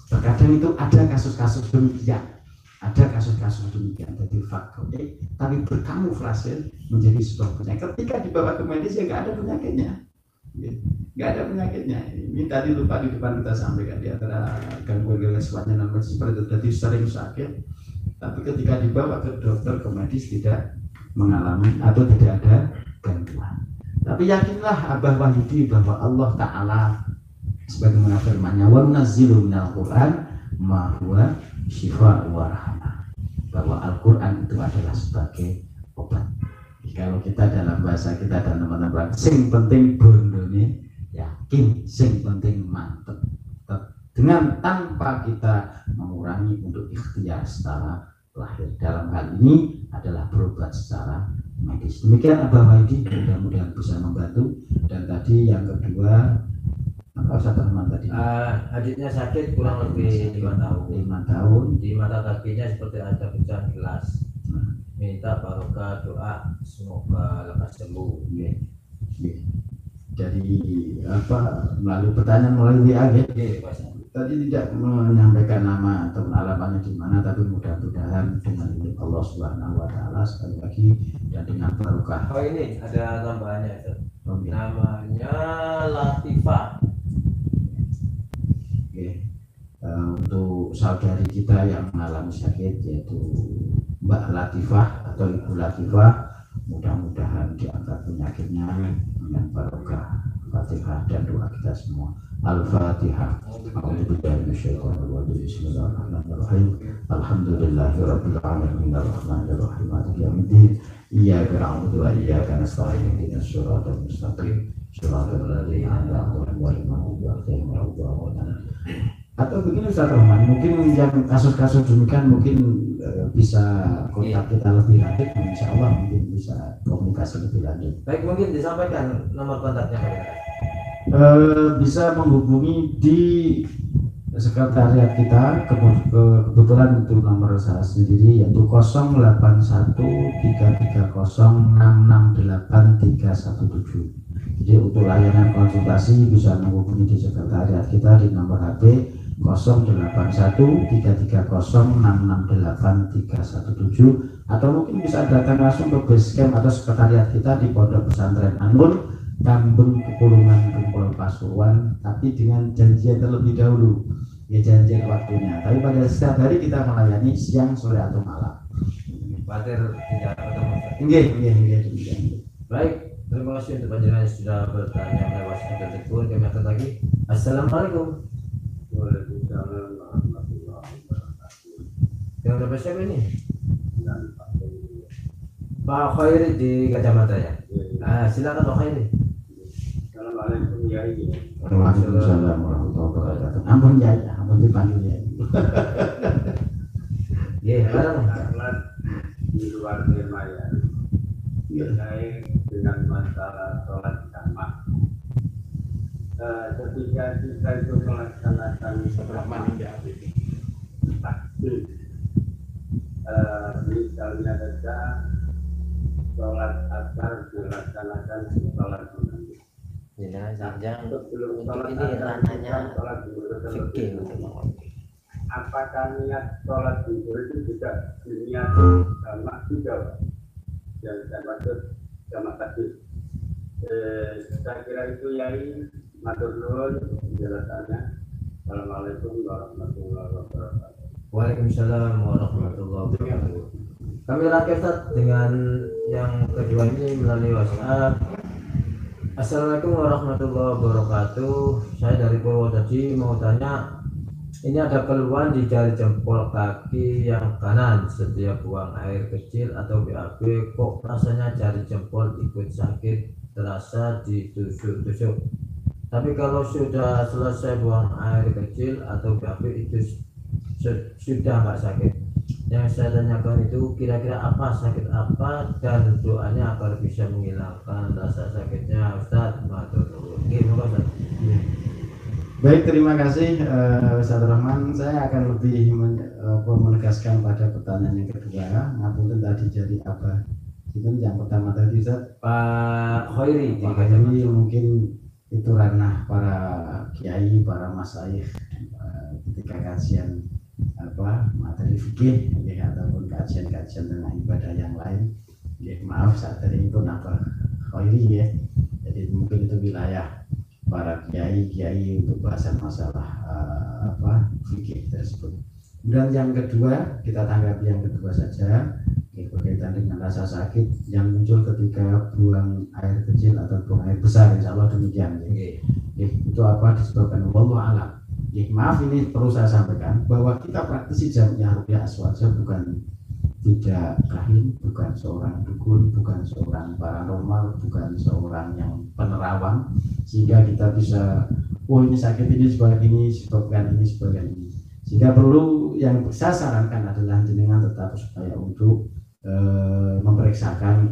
Terkadang itu ada kasus-kasus demikian, jadi faktor tapi berkamuflase menjadi sebuah penyakit. Ketika dibawa ke medis ya nggak ada penyakitnya. Ini tadi lupa di depan kita sampaikan, di antara gangguan kejiwaan namanya seperti itu, jadi sering sakit, tapi ketika dibawa ke dokter, ke medis tidak mengalami atau tidak ada gangguan. Tapi yakinlah Abah Wahyudi bahwa Allah Ta'ala sebagaimana firman-Nya, wa nunazzilu minal Qur'an ma huwa syifa' wa rahmah, bahwa Al-Quran itu adalah sebagai obat. Kalau kita dalam bahasa kita dan teman-teman, sing penting bondone yakin, sing penting mantep, dengan tanpa kita mengurangi untuk ikhtiar secara lahir. Dalam hal ini adalah berobat secara medis. Demikian Abah Wahyudi, mudah-mudahan bisa membantu. Dan tadi yang kedua, apa Ustaz Rahman tadi? Adiknya sakit kurang lebih 5 tahun. Di mata kakinya seperti ada pecah gelas. Minta barokah doa semoga lekas sembuh. Jadi melalui pertanyaan melalui WA tadi tidak menyampaikan nama atau alamatnya di mana, tapi mudah-mudahan dengan izin Allah Subhanahu wa Ta'ala sekali lagi dan dengan barokah. Oh, ini ada tambahannya itu. Namanya Latifah. Untuk saudari kita yang mengalami sakit yaitu Mbak Latifah atau Ibu Latifah, mudah-mudahan diangkat penyakitnya dengan barokah. Fatihah dan doa kita semua. Al-Fatihah. A'udzubillahi minasyaitonir rajim. Bismillahirrahmanirrahim. Alhamdulillahirabbil alamin arrahmanir rahim maliki yaumiddin. Iyyaka na'budu wa iyyaka nasta'in ihdinas siratal mustaqim siratal ladzina an'amta 'alaihim ghairil maghdubi 'alaihim. Atau begini Ustaz Rahman, mungkin yang kasus-kasus demikian mungkin bisa kontak kita lebih lanjut, insya Allah mungkin bisa komunikasi lebih lanjut. Baik, mungkin disampaikan nomor kontaknya. Bisa menghubungi di sekretariat kita, kebetulan itu nomor saya sendiri yaitu 08133066831. Jadi untuk layanan konsultasi bisa menghubungi di sekretariat kita di nomor HP 08133066831, atau mungkin bisa datang langsung ke basecamp atau sekretariat kita di Pondok Pesantren An-Nur, Tambun Kekurungan Gempol Pasuruan, tapi dengan janjian terlebih dahulu, ya janjian waktunya. Tapi pada setiap hari kita melayani siang, sore atau malam. Patir tidak ketemu. Enggak. Baik, terima kasih untuk panjenengan sudah bertanya lewat telepon. Kami akan lagi. Assalamualaikum. Waalaikumsalam warahmatullahi wabarakatuh. Yang berapa siapa ini? Pak Khairi di kacamata ya. Silakan Pak Khairi. Assalamualaikum ya. Waalaikumsalam warahmatullahi wabarakatuh. Ampun ya, ampun dipanggil ya. Iya, barang. Di luar tema ya. Terkait dengan masalah sholat jamaah. Ketika kita itu melaksanakan takbir, misalnya saja sholat asar dilaksanakan sholat zuhur. Sebelum sholat ini ranahnya sholat zuhur fikih. Apakah niat sholat zuhur itu juga niat jamak juga? Yang saya maksud jamak takbir. Saya kira itu Yai. Matur nuwun penjelasannya. Assalamualaikum warahmatullahi wabarakatuh. Waalaikumsalam warahmatullahi wabarakatuh. Kami rakyat dengan yang kedua ini melalui WhatsApp. Assalamualaikum warahmatullahi wabarakatuh. Saya dari Purwodadi mau tanya, ini ada keluhan di jari jempol kaki yang kanan setiap buang air kecil atau BAB, kok rasanya jari jempol ikut sakit, terasa ditusuk-tusuk. Tapi kalau sudah selesai buang air kecil atau BAB itu sudah nggak sakit. Yang saya tanyakan itu kira-kira apa, sakit apa, dan doanya agar bisa menghilangkan rasa sakitnya Ustaz. Gimana Ustaz? Baik, terima kasih Ustaz Rahman. Saya akan lebih menegaskan pada pertanyaan yang kedua. Ngapunten tadi jadi apa? Itu yang pertama tadi Ustaz. Pak Khairi, Pak Khairi mungkin itu ranah para kiai, para masyayikh ketika kajian materi fikih ataupun kajian-kajian tentang ibadah yang lain. Maaf saat tadi itu Pak Khairi ya. Jadi mungkin itu wilayah para kiai untuk bahasan masalah fikih tersebut. Dan yang kedua, kita tanggapi yang kedua saja, berkaitan dengan rasa sakit yang muncul ketika buang air kecil atau buang air besar, insya Allah demikian. Itu apa disebabkan? Wallahu a'lam. Maaf, ini perlu saya sampaikan bahwa kita praktisi jamiah ruqyah aswaja bukan tidak kahin, bukan seorang dukun, bukan seorang paranormal, bukan seorang yang penerawang, sehingga kita bisa, oh ini sakit ini sebabkan ini. Sehingga perlu, yang saya sarankan adalah jenengan tetap supaya untuk memeriksakan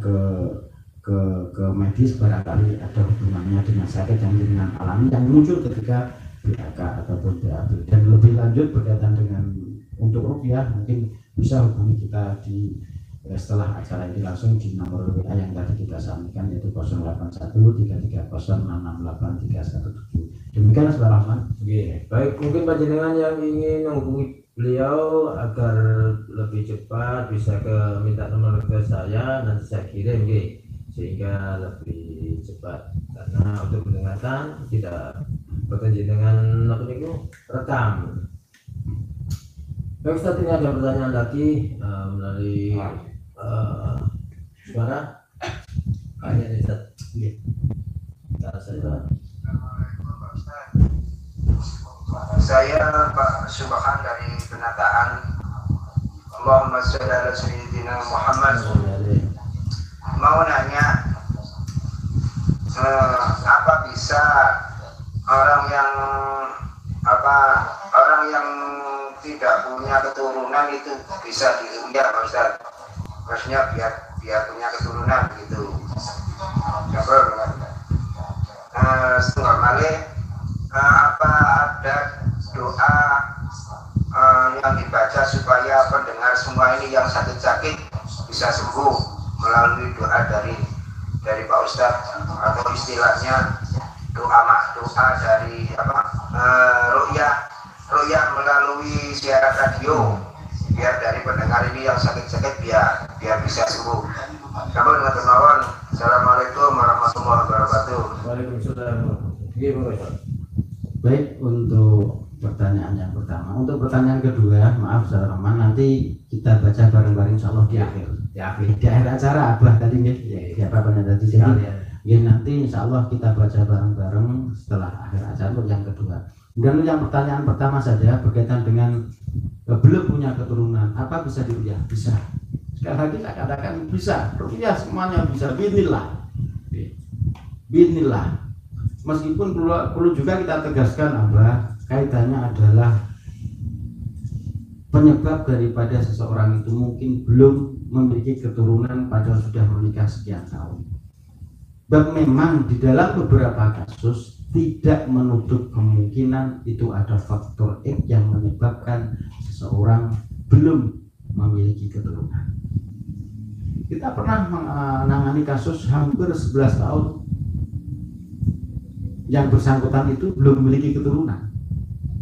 ke medis, barangkali ada hubungannya dengan sakit yang jenengan alami yang muncul ketika BAK ataupun BAB. Dan lebih lanjut berkaitan dengan untuk ruqyah, mungkin bisa hubungi kita di setelah acara ini langsung di nomor WA yang tadi kita sampaikan, yaitu 081330668317. Demikian Ustaz Rahman. Baik, mungkin panjenengan yang ingin menghubungi beliau agar lebih cepat bisa minta nomor ke saya, nanti saya kirim sehingga lebih cepat, karena untuk mendengarkan tidak berjanji dengan rekam. Baik Ustaz, ini ada pertanyaan lagi melalui suara. Hanya nih Ustaz. Saya Pak Subhan dari Penataan. Allahumma sholli ala sayyidina Muhammad. Mau nanya, apa bisa orang yang tidak punya keturunan itu bisa diruqyah Pak Ustaz? Maksudnya biar punya keturunan gitu. Setengah kali apa ada doa yang dibaca supaya pendengar semua ini yang sakit-sakit bisa sembuh melalui doa dari Pak Ustaz, atau istilahnya doa dari ruqyah melalui siaran radio, biar dari pendengar ini yang sakit-sakit biar bisa sembuh. Assalamualaikum warahmatullahi wabarakatuh. Waalaikumsalam. Baik, untuk pertanyaan yang pertama. Untuk pertanyaan kedua, maaf Ustaz Rahman, nanti kita baca bareng-bareng insyaallah di akhir acara Abah tadi nih. Tadi jadi nanti insyaallah kita baca bareng-bareng setelah akhir acara untuk yang kedua. Dan yang pertanyaan pertama saja berkaitan dengan belum punya keturunan, apa bisa diruqyah? Bisa. Sekali lagi saya katakan bisa. Ruqyah semuanya bisa. Bismillah. Meskipun perlu juga kita tegaskan Abah, kaitannya adalah penyebab daripada seseorang itu mungkin belum memiliki keturunan padahal sudah menikah sekian tahun. Dan memang di dalam beberapa kasus tidak menutup kemungkinan itu ada faktor X yang menyebabkan seseorang belum memiliki keturunan. Kita pernah menangani kasus hampir 11 tahun yang bersangkutan itu belum memiliki keturunan.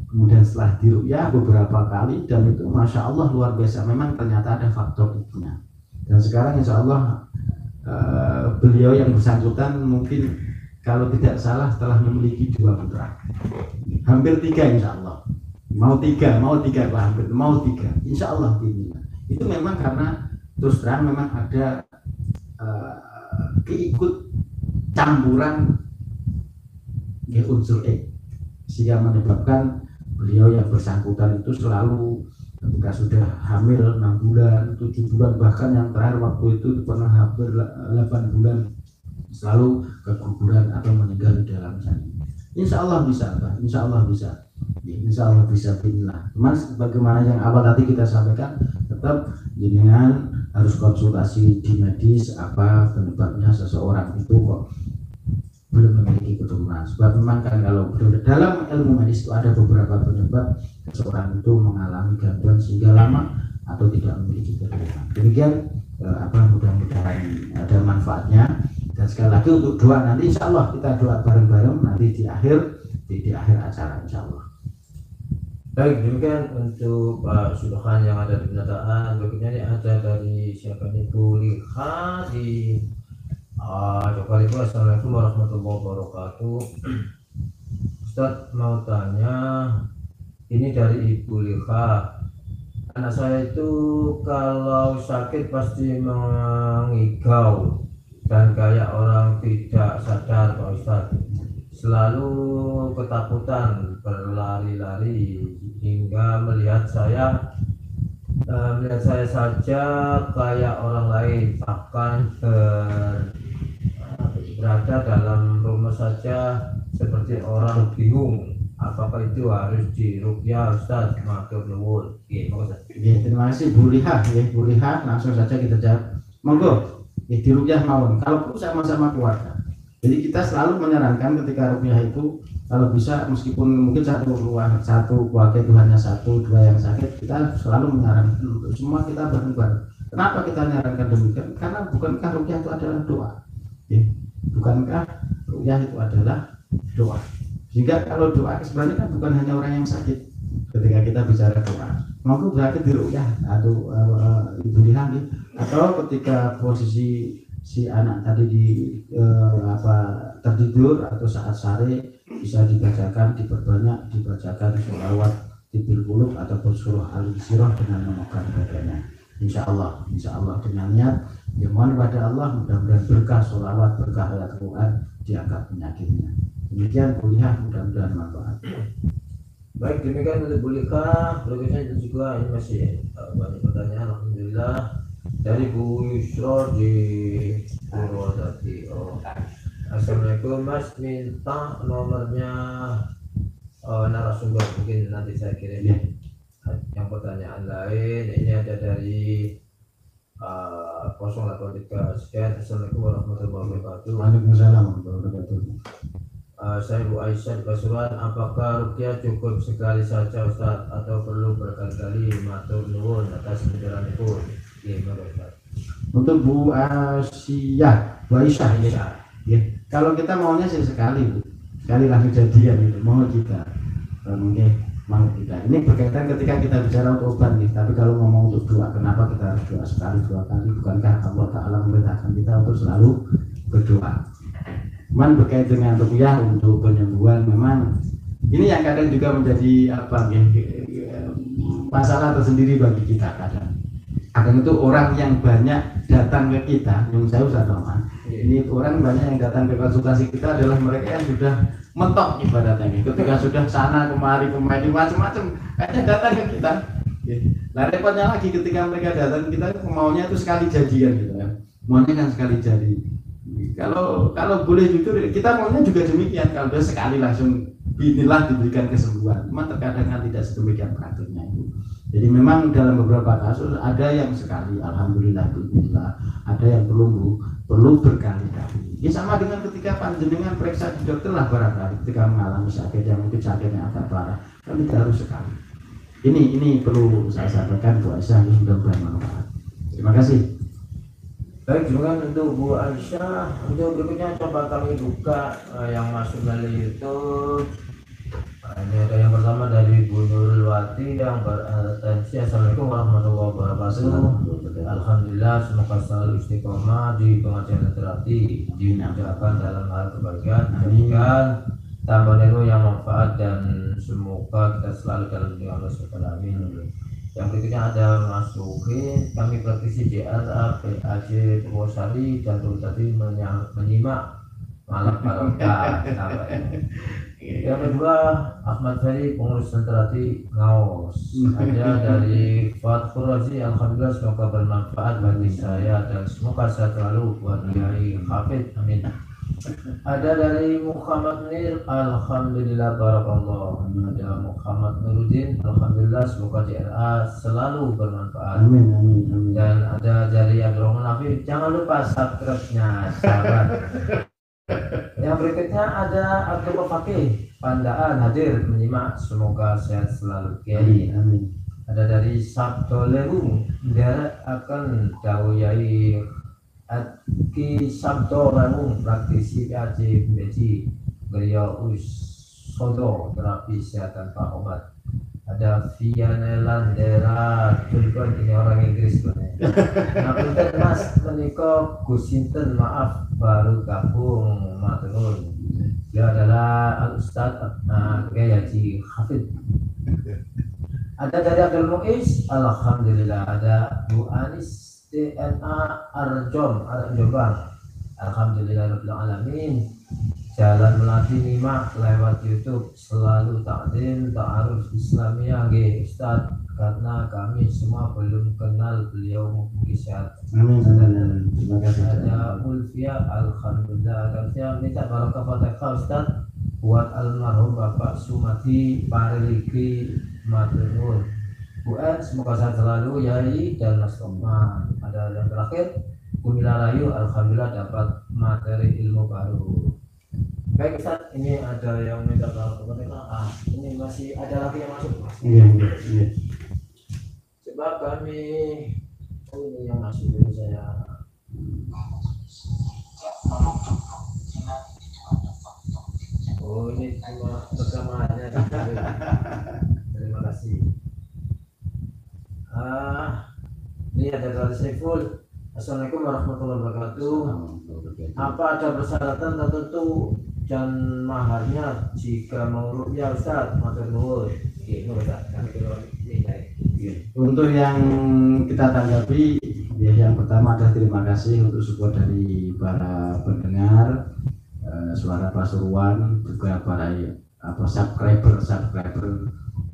Kemudian setelah diruqyah beberapa kali, dan itu Masya Allah luar biasa, memang ternyata ada faktor X-nya. Dan sekarang Insya Allah beliau yang bersangkutan mungkin kalau tidak salah telah memiliki 2 putra, hampir 3 Insya Allah. Mau tiga Insya Allah ini. Itu memang karena terus terang memang ada keikut campuran unsur X, sehingga menyebabkan beliau yang bersangkutan itu selalu ketika sudah hamil 6 bulan, 7 bulan, bahkan yang terakhir waktu itu pernah hampir 8 bulan selalu keguguran atau meninggal di dalam janin. Insya Allah bisa, Pak. Insya Allah bisa. Insya Allah bisa. Mas, bagaimana yang awal tadi kita sampaikan, tetap jenengan harus konsultasi di medis apa penyebabnya seseorang itu kok belum memiliki keturunan. Sebab memang kan kalau dalam ilmu medis itu ada beberapa penyebab seseorang itu mengalami gangguan sehingga lama atau tidak memiliki keturunan. Demikian mudah-mudahan ada manfaatnya. Dan sekali lagi untuk doa nanti insya Allah kita doa bareng-bareng nanti di akhir acara insya Allah. Baik, demikian untuk Pak Subhan yang ada di pendataan. Berikutnya ini ada dari siapa ini, Bu Liha di Jokowi. Assalamualaikum warahmatullahi wabarakatuh. Ustadz mau tanya, ini dari Ibu Liha. Anak saya itu kalau sakit pasti mengigau dan kayak orang tidak sadar Pak Ustadz. Selalu ketakutan, berlari-lari hingga melihat saya saja kayak orang lain, bahkan berada dalam rumah saja seperti orang bingung. Apakah itu harus diruqyah Ustaz? Matur nuwun. Terima kasih Bu Liha. Bu Liha, langsung saja kita jawab. Monggo, diruqyah mawon. Kalau perlu sama-sama keluarga. Jadi kita selalu menyarankan ketika ruqyah itu kalau bisa meskipun mungkin satu keluarga itu hanya 1-2 yang sakit, kita selalu menyarankan untuk semua kita bareng-bareng. Kenapa kita menyarankan demikian? Karena bukankah ruqyah itu adalah doa? Bukankah ruqyah itu adalah doa? Sehingga kalau doa sebenarnya kan bukan hanya orang yang sakit. Ketika kita bicara doa, maka berarti di ruqyah atau Ibu Liha atau ketika posisi si anak tadi tertidur atau saat sare bisa dibacakan, dibacakan sholawat tibil qulub ataupun surah al-Isyrah dengan memegang badannya. Insya Allah dengan niat ya mohon kepada Allah mudah-mudahan berkah sholawat, berkah ayat Quran diangkat penyakitnya. Demikian kuliah mudah-mudahan manfaat. Baik, demikian untuk Bu Liha. Berikutnya juga ini masih banyak pertanyaan. Alhamdulillah dari Bu Yusro di Purwodadi. Assalamualaikum Mas, minta nomornya narasumber, mungkin nanti saya kirim. Yang pertanyaan lain ini ada dari 083 sekian. Assalamualaikum warahmatullahi wabarakatuh. Waalaikumsalam warahmatullahi wabarakatuh. Saya Bu Aisyah di Pasuruan. Apakah ruqyah cukup sekali saja Ustaz atau perlu berkali-kali? Matur nuwun atas penjelasanipun. Untuk Bu Aisyah, ya. Kalau kita maunya sih sekali lah kejadian itu, mau kita mau kita. Ini berkaitan ketika kita bicara untuk obat nih. Tapi kalau ngomong untuk doa, kenapa kita harus doa sekali 2 kali? Bukankah Allah Taala memerintahkan kita untuk selalu berdoa? Cuman berkaitan dengan ruqyah untuk penyembuhan, memang ini yang kadang juga menjadi masalah tersendiri bagi kita kadang itu orang yang banyak datang ke kita, yang saya usah tahu. Ini orang banyak yang datang ke konsultasi kita adalah mereka yang sudah mentok ibadatnya. Ketika sudah sana kemari macam-macam, kayaknya datang ke kita. Nah repotnya lagi ketika mereka datang kita maunya itu sekali jadian gitu kan. Maunya kan sekali jadi. Kalau boleh jujur kita maunya juga demikian. Kalau dia sekali langsung inilah diberikan kesembuhan. Cuma terkadang kan tidak sedemikian praktiknya itu. Jadi memang dalam beberapa kasus ada yang sekali, alhamdulillah, ada yang perlu berkali-kali. Ya sama dengan ketika panjenengan periksa di dokter lah barangkali ketika mengalami sakit yang mungkin sakitnya agak parah, kan tidak harus sekali. Ini perlu saya sampaikan Bu Aisyah, mudah-mudahan bermanfaat. Terima kasih. Baik, terima kasih untuk Bu Aisyah. Untuk berikutnya coba kami buka yang masuk dari YouTube. Ini ada yang pertama dari Bu Nurulwati yang beratensi. Assalamualaikum warahmatullahi wabarakatuh. Alhamdulillah, semoga selalu istiqomah di pengajian literati, diucapkan dalam hal kebaikan, jadikan tambah ilmu yang manfaat, dan semoga kita selalu dalam lindungan Allah subhanahu wa ta'ala. Yang berikutnya ada masukin kami praktisi JRA PAJ Purwosari dan tadi menyimak malam barokah. Yang kedua Ahmad Ferry pengurus sentrati Ngaos. Ada dari Fathur Razi. Alhamdulillah, semoga bermanfaat bagi saya dan semoga sehat selalu buat Kiai Hafid, amin. Ada dari Muhammad Nir. Alhamdulillah, barakallah. Ada Muhammad Nuruddin. Alhamdulillah, semoga JRA selalu bermanfaat, Amin. dan ada dari Abdurrahman Afif. Jangan lupa subscribe-nya, sahabat. Yang Yang berikutnya ada Abdul Fakih Pandaan hadir menyimak, semoga sehat selalu Kiai. Amin. Ada dari Sabdo Lewu derek akan dawuh Ki Sabdo Lewu praktisi PAJ Beji beliau Sodo terapi sehat tanpa obat. Ada Vianela Dera Tulkon, ini orang Inggris sebenarnya. Nah, punten Mas menika Gus Sinten, maaf baru gabung matur. Dia adalah Al Ustaz Kiai Haji Hafid. Ada dari Abdul Muiz, alhamdulillah. Ada Bu Anis DNA Arjom Jombang, alhamdulillahirabbil alamin. Jalan Melati Nyimak lewat YouTube, selalu takdim ta'aruf Islamiyah nggih Ustaz, karena kami semua belum kenal beliau, mungkin sehat. Amin. Terima kasih. Ada Ulfia, alhamdulillah. Dan saya minta barokah Fatihah Ustaz buat almarhum Bapak Sumati Pariliki Matur. Bu N, semoga sehat selalu Yai dan Mas Lukman. Ada yang terakhir Kumila Rayu, alhamdulillah dapat materi ilmu baru. Baik Ustaz, ini ada yang minta barokah. Ini masih ada lagi yang masuk. Iya. Coba kami ini yang masuk dulu saya. Oh, ini cuma rekamannya. Terima kasih. Ini ada dari Saiful. Assalamualaikum warahmatullahi wabarakatuh. Apa ada persyaratan tertentu dan maharnya jika mau rupiah Ustaz? Matur nuwun. Untuk yang kita tanggapi, ya, yang pertama adalah terima kasih untuk support dari para pendengar suara Pasuruan, juga para subscriber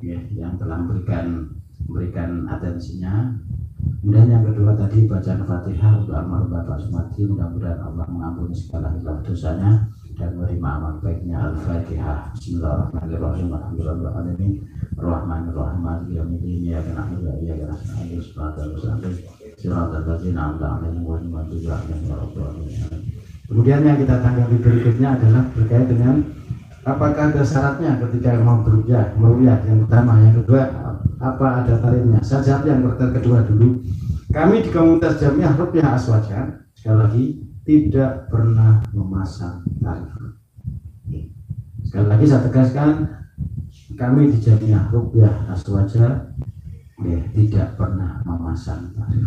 ya, yang telah memberikan atensinya. Kemudian yang kedua tadi bacaan Fatihah untuk almarhum Bapak Sumati, mudah-mudahan Allah mengampuni segala hilaf dosanya dan menerima amal baiknya. Al-Fatihah. Bismillahirrahmanirrahim. Alhamdulillahirrahmanirrahim. Ar-Rahmanir-Rahim. Maliki yaumiddin. Iyyaka na'budu wa iyyaka nasta'in. Shiratal mustaqim. Shiratal ladzina an'amta 'alaihim ghairil maghdubi 'alaihim waladdallin. Kemudian yang kita tanggapi berikutnya adalah berkait dengan apakah ada syaratnya ketika mau meruqyah. Yang pertama, yang kedua apa ada tarifnya. Saya jawab yang kedua dulu. Kami di komunitas Jamiah Ruqyah Aswaja sekali lagi tidak pernah memasang tarif. Sekali lagi saya tegaskan, kami di Jamiah Ruqyah Aswaja tidak pernah memasang tarif.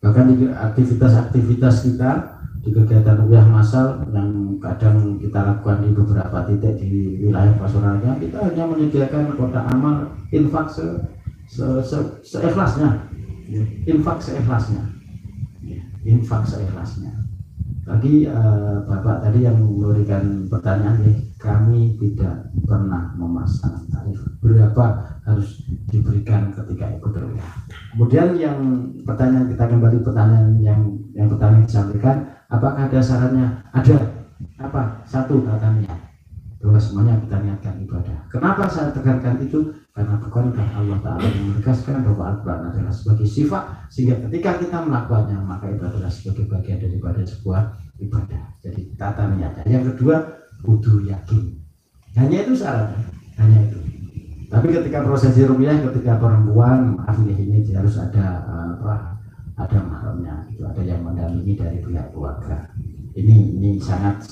Bahkan di aktivitas kita di kegiatan ruqyah massal yang kadang kita lakukan di beberapa titik di wilayah Pasuruan, kita hanya menyediakan kotak amal infak seikhlasnya, infak seikhlasnya. Lagi Bapak tadi yang memberikan pertanyaan, kami tidak pernah memasang tarif berapa harus diberikan ketika ikut ruqyah. Kemudian yang pertanyaan kita kembali, pertanyaan yang pertama disampaikan, apakah ada syaratnya? Ada. Apa? Satu katanya, bahwa semuanya kita niatkan ibadah. Kenapa saya tekankan itu? Karena bukankah Allah Ta'ala yang menegaskan bahwa Al-Quran adalah sebagai sifat, sehingga ketika kita melakukannya maka itu adalah sebagai bagian daripada sebuah ibadah. Jadi tata niat. Yang kedua, kudu yakin. Hanya itu syaratnya, hanya itu. Tapi ketika prosesi ruqyah, ketika perempuan, maaf ya, ini harus ada ada mahramnya, itu ada yang mendampingi dari pihak keluarga. Ini sangat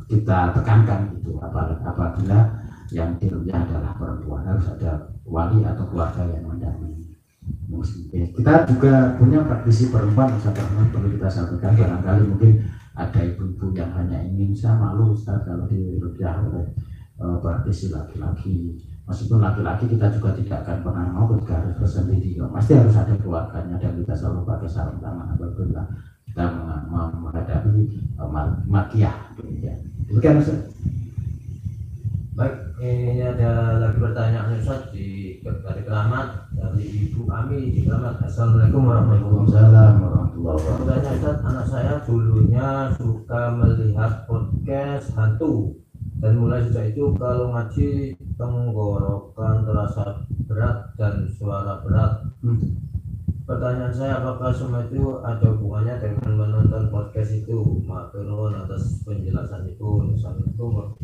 kita tekankan itu. Apabila yang diruqyah adalah perempuan, harus ada wali atau keluarga yang mendampingi. Kita juga punya praktisi perempuan, Ustaz Rahman, perlu kita sampaikan. Barangkali mungkin ada ibu-ibu yang hanya ingin, saya malu Ustaz kalau diruqyah oleh praktisi laki-laki. Meskipun laki-laki kita juga tidak akan pernah mau ketika harus bersendiri, pasti harus ada keluarganya, dan kita selalu pakai sarung tangan apabila kita menghadapi makiyah. Demikian Ustaz. Baik, ini ada lagi pertanyaan Ustaz dari Keramat, dari Ibu Ami di Keramat. Assalamualaikum warahmatullahi wabarakatuh. Pertanyaan Ustaz, anak saya dulunya suka melihat podcast hantu, dan mulai sejak itu kalau ngaji tenggorokan terasa berat dan suara berat. Pertanyaan saya, apakah semua itu ada hubungannya dengan menonton podcast itu? Matur nuwun atas penjelasan itu. Assalamualaikum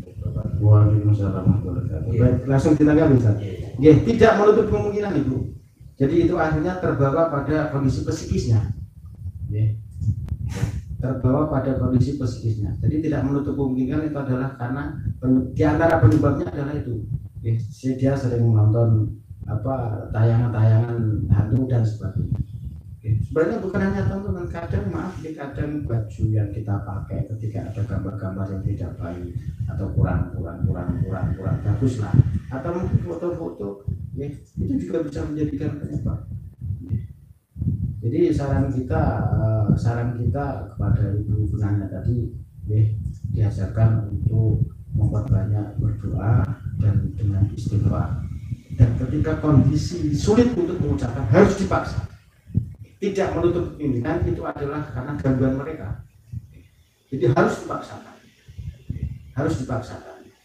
Waalaikumsalam warahmatullahi wabarakatuh. Baik, langsung ditanggapi Ustaz. Nggih, tidak menutup kemungkinan itu. Jadi itu akhirnya terbawa pada kondisi psikisnya. Nggih. Terbawa pada kondisi psikisnya. Jadi tidak menutup kemungkinan itu adalah karena di antara penyebabnya adalah itu. Dia sering menonton tayangan-tayangan hantu dan sebagainya. Sebenarnya bukan hanya tontonan, kadang baju yang kita pakai ketika ada gambar-gambar yang tidak baik atau kurang bagus lah, atau mungkin foto-foto itu juga bisa menjadikan penyebab. Jadi saran kita kepada ibu penanya tadi diajarkan untuk memperbanyak berdoa dan dengan istighfar. Dan ketika kondisi sulit untuk mengucapkan harus dipaksa. Tidak menutup kemungkinan itu adalah karena gangguan mereka. Jadi harus dipaksakan.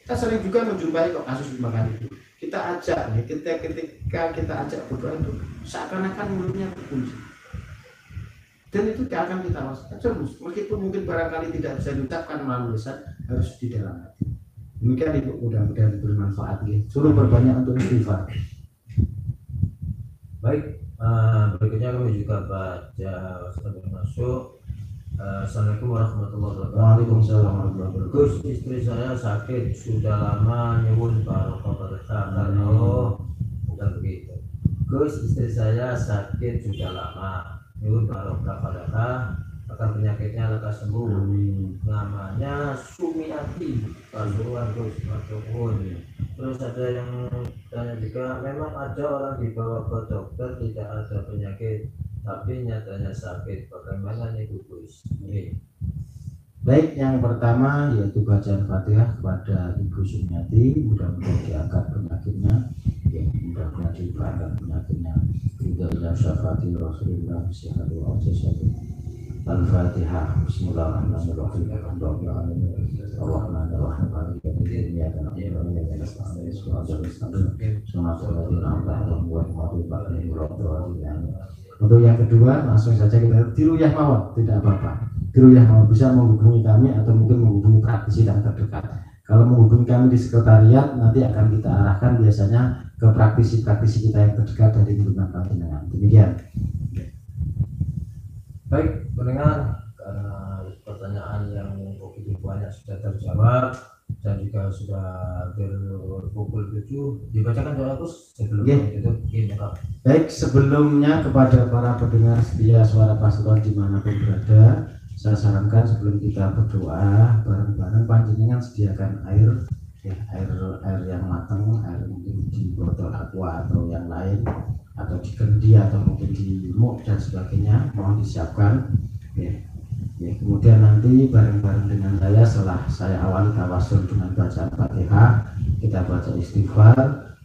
Kita sering juga menjumpai kok kasus semacam itu. Kita ajak ketika kita ajak berdoa itu seakan-akan mulutnya terkunci. Dan itu akan kita rasakan terus. Meskipun mungkin barangkali tidak bisa diucapkan melalui lisan, harus di dalam hati. Demikian Ibu, mudah-mudahan bermanfaat. Suruh berbanyak untuk istighfar. Baik, berikutnya kami juga baca sebelum masuk. Assalamualaikum warahmatullahi wabarakatuh. Waalaikumsalam warahmatullahi wabarakatuh. Gus, istri saya sakit sudah lama, nyuwun barokah berkah karena Allah. Bukan begitu. Gus, istri saya sakit sudah lama, nyuwun barokah berkah agar penyakitnya lekas sembuh. Namanya Sumiati, Pasuruan Gus, Pasuruan. Terus ada yang tanya juga, memang ada orang dibawa ke dokter tidak ada penyakit tapi nyatanya sakit, bagaimana nih Gus? Baik, yang pertama yaitu bacaan Fatihah kepada Ibu Sumiati, mudah-mudahan diangkat penyakitnya, mudah-mudahan diangkat penyakitnya. Ila syafati Rasulullah sihatu wa jasadu. Al-Fatihah. Bismillahirrahmanirrahim. Ar-Rahmanir-Rahim. Maliki yaumiddin. Iyyaka na'budu wa iyyaka nasta'in. Ihdinas siratal mustaqim. Untuk yang kedua, langsung saja kita diruyah mawon, tidak apa-apa. Diruyah mawon bisa menghubungi kami atau mungkin menghubungi praktisi yang terdekat. Kalau menghubungi kami di sekretariat, nanti akan kita arahkan biasanya ke praktisi-praktisi kita yang terdekat dari lingkungan panjenengan. Demikian. Baik, pendengar, karena pertanyaan yang begitu banyak sudah terjawab dan juga sudah berpukul 7, dibacakan doa Gus sebelum itu lengkap. Baik, sebelumnya kepada para pendengar setia Suara Pasuruan dimanapun berada, saya sarankan sebelum kita berdoa bareng-bareng panjenengan sediakan air yang matang, air mungkin di botol aqua atau yang lain, atau di kendi atau mungkin di mug dan sebagainya, mohon disiapkan. Kemudian nanti bareng-bareng dengan saya, setelah saya awali tawasul dengan bacaan Fatihah, kita baca istighfar,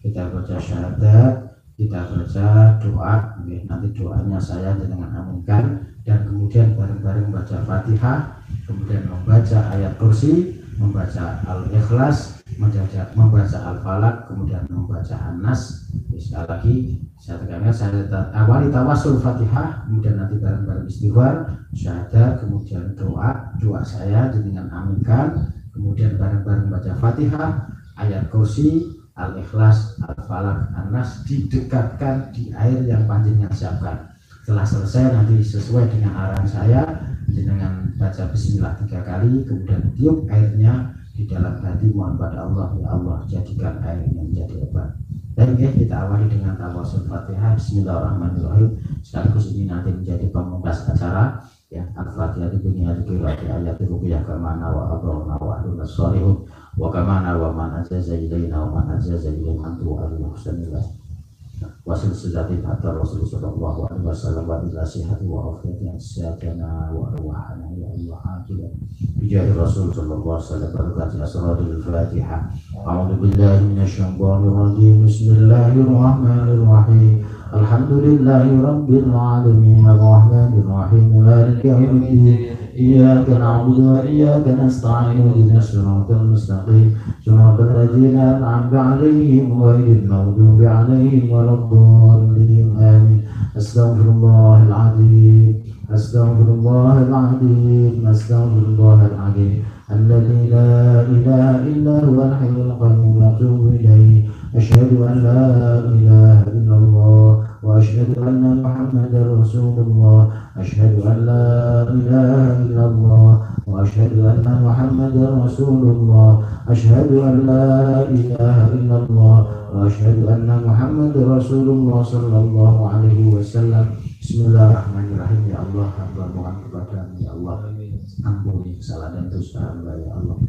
kita baca syahadat, kita baca doa. Nanti doanya saya dengan aminkan, dan kemudian bareng-bareng baca Fatihah, kemudian membaca ayat kursi, membaca Al-Ikhlas, membaca Al-Falaq, kemudian membaca An-Nas. Sekali lagi saya tekankan, saya awali tawasul Fatihah, kemudian nanti bareng-bareng istighfar, syahadat, kemudian doa saya dengan aminkan, kemudian bareng-bareng baca Fatihah, ayat kursi, Al-Ikhlas, Al-Falaq, An-Nas, didekatkan di air yang panjenengan siapkan. Setelah selesai nanti sesuai dengan arahan saya, dengan baca bismillah 3 kali, kemudian tiup airnya di dalam hati, mohon pada Allah, ya Allah jadikan airnya menjadi obat. Dan kita awali dengan tawasul Fatihah. Bismillahirrahmanirrahim. Sekaligus ini nanti menjadi pemungkas acara. Al-Fatihah bunyi ayat ruqyah kamana wa adorna wa ahluna sholihun wa kamana wa man ajaza ilaina wa man ajaza ilaina wa al-muhsanillah wa silsilatin hatta Rasul sallallahu alaihi wasallam wa ila sihati wa afiyatin siyatana wa arwahana ya Allah akhirah bijahi Rasul sallallahu alaihi wasallam barakati asradil Fatihah. A'udzu billahi minasyaitonir rajim. Bismillahirrahmanirrahim. Alhamdulillahi rabbil alamin arrahmanir rahim maliki yaumiddin. Iyyaka na'budu wa iyyaka nasta'in ihdinas siratal mustaqim siratal ladzina an'amta 'alaihim ghairil maghdubi 'alaihim waladdallin. Amin. astaghfirullah al-azim, astaghfirullah al-azim, astaghfirullah al-azim, alladzi la ilaha illa huwal hayyul qayyum wa atubu ilaihi. Asyhadu an la ilaha illallah wa asyhadu anna Muhammadar Rasulullah. Asyhadu an la ilaha illallah wa asyhadu anna Muhammadar Rasulullah. Asyhadu an la ilaha illallah wa asyhadu anna Muhammadar Rasulullah sallallahu alaihi wasallam. Bismillahirrahmanirrahim. Ya Allah, hamba mohon kepadamu ya Allah, ampuni kesalahan dan dosa hamba ya Allah.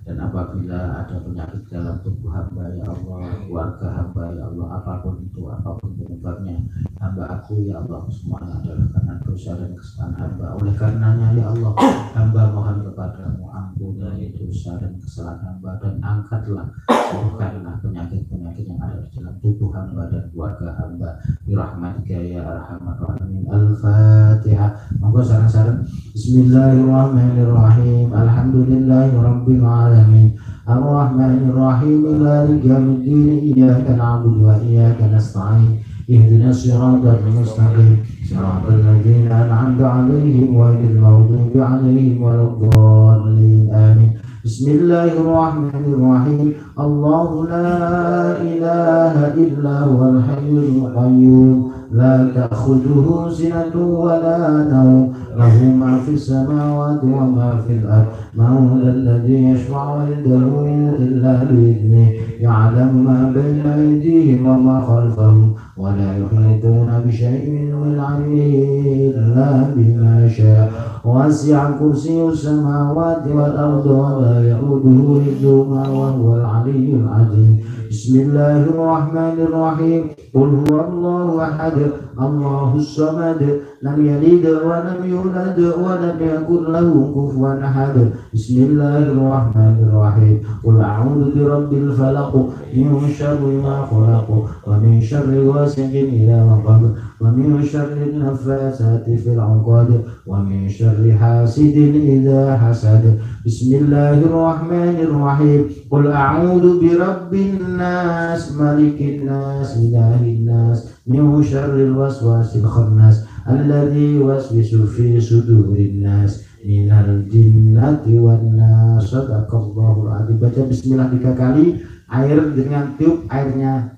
Dan apabila ada penyakit dalam tubuh hamba ya Allah, keluarga hamba ya Allah, apapun itu, apapun penyebabnya, hamba aku ya Allah, semuanya adalah karena dosa dan kesalahan hamba. Oleh karenanya ya Allah, hamba mohon kepadamu, ampuni dosa dan kesalahan hamba, dan angkatlah sembuhkanlah penyakit-penyakit yang ada di dalam tubuh hamba dan keluarga hamba. Birahmatika ya arhamar rahimin. Al-Fatihah. Monggo sareng-sareng. Bismillahirrahmanirrahim. Alhamdulillahirabbil alamin. Ar-Rahmanirrahim. Maliki yaumiddin. Iyyaka na'budu wa iyyaka nasta'in. Ihdinas siratal mustaqim. Siratal ladzina an'amta 'alaihim ghairil maghdubi 'alaihim waladdallin. Amin. Bismillahirrahmanirrahim. Allahu la ilaha illa huwal hayyul qayyum. La ta'khudhuhu sinatun wa la nawm. Lahu ma fis samawati wa ma fil ard. Man alladhi yashfa'u 'indahu illa bi'idhnihi. Ya'lamu ma bayna aydihim wa ma khalfahum. Wa la yuhituna bi shay'in min 'ilmihi illa bima sha'a. Wasi'a kursiyyuhu samawati wal ardi wa la ya'uduhu hifdhuhuma wa huwal 'aliyyul 'azim. Bismillahirrahmanirrahim. Qul huwallahu ahad, Allahus samad, lam yalid wa lam yulad wa lam yakul lahu kufuwan ahad. Bismillahirrahmanirrahim. Qul a'udzu birabbil falaq, min syarri ma khalaq, wa min syarri ghasiqin idza waqab, wa min syarri naffasati fil 'uqad, wa min syarri hasidin idza hasad. Bismillahirrahmanirrahim. Qul a'udzu birabbin nas, malikin nas, ilahin nas, min syarril waswasil khannas, alladzi yuwaswisu fi sudurin nas, minal jinnati wan nas. Sadaqallahul adzim. Baca bismillah 3 kali, air dengan tiup airnya,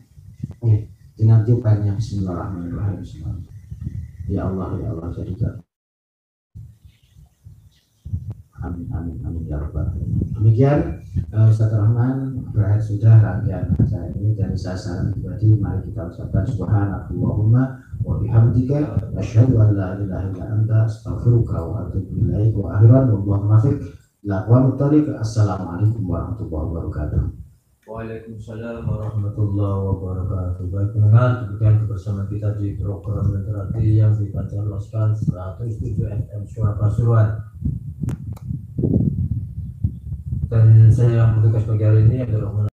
dengan tiup airnya. Bismillahirrahmanirrahim. Ya Allah, ya Allah, jadikan. Amin, amin, amin ya rabbal alamin. Demikian Ustaz Rahman, berakhir sudah rangkaian acara ini dari sasaran pribadi. Mari kita ucapkan subhanakallahumma wa bihamdika asyhadu an la ilaha illa anta astaghfiruka wa atubu ilaik. Wa akhiran wallahu muwaffiq ila aqwamit thoriq. Assalamualaikum warahmatullahi wabarakatuh. Waalaikumsalam warahmatullahi wabarakatuh. Baik pendengar, demikian kebersamaan kita di program literasi yang dipancarloskan 107 FM Suara Pasuruan. Dan saya yang bertugas pagi hari ini adalah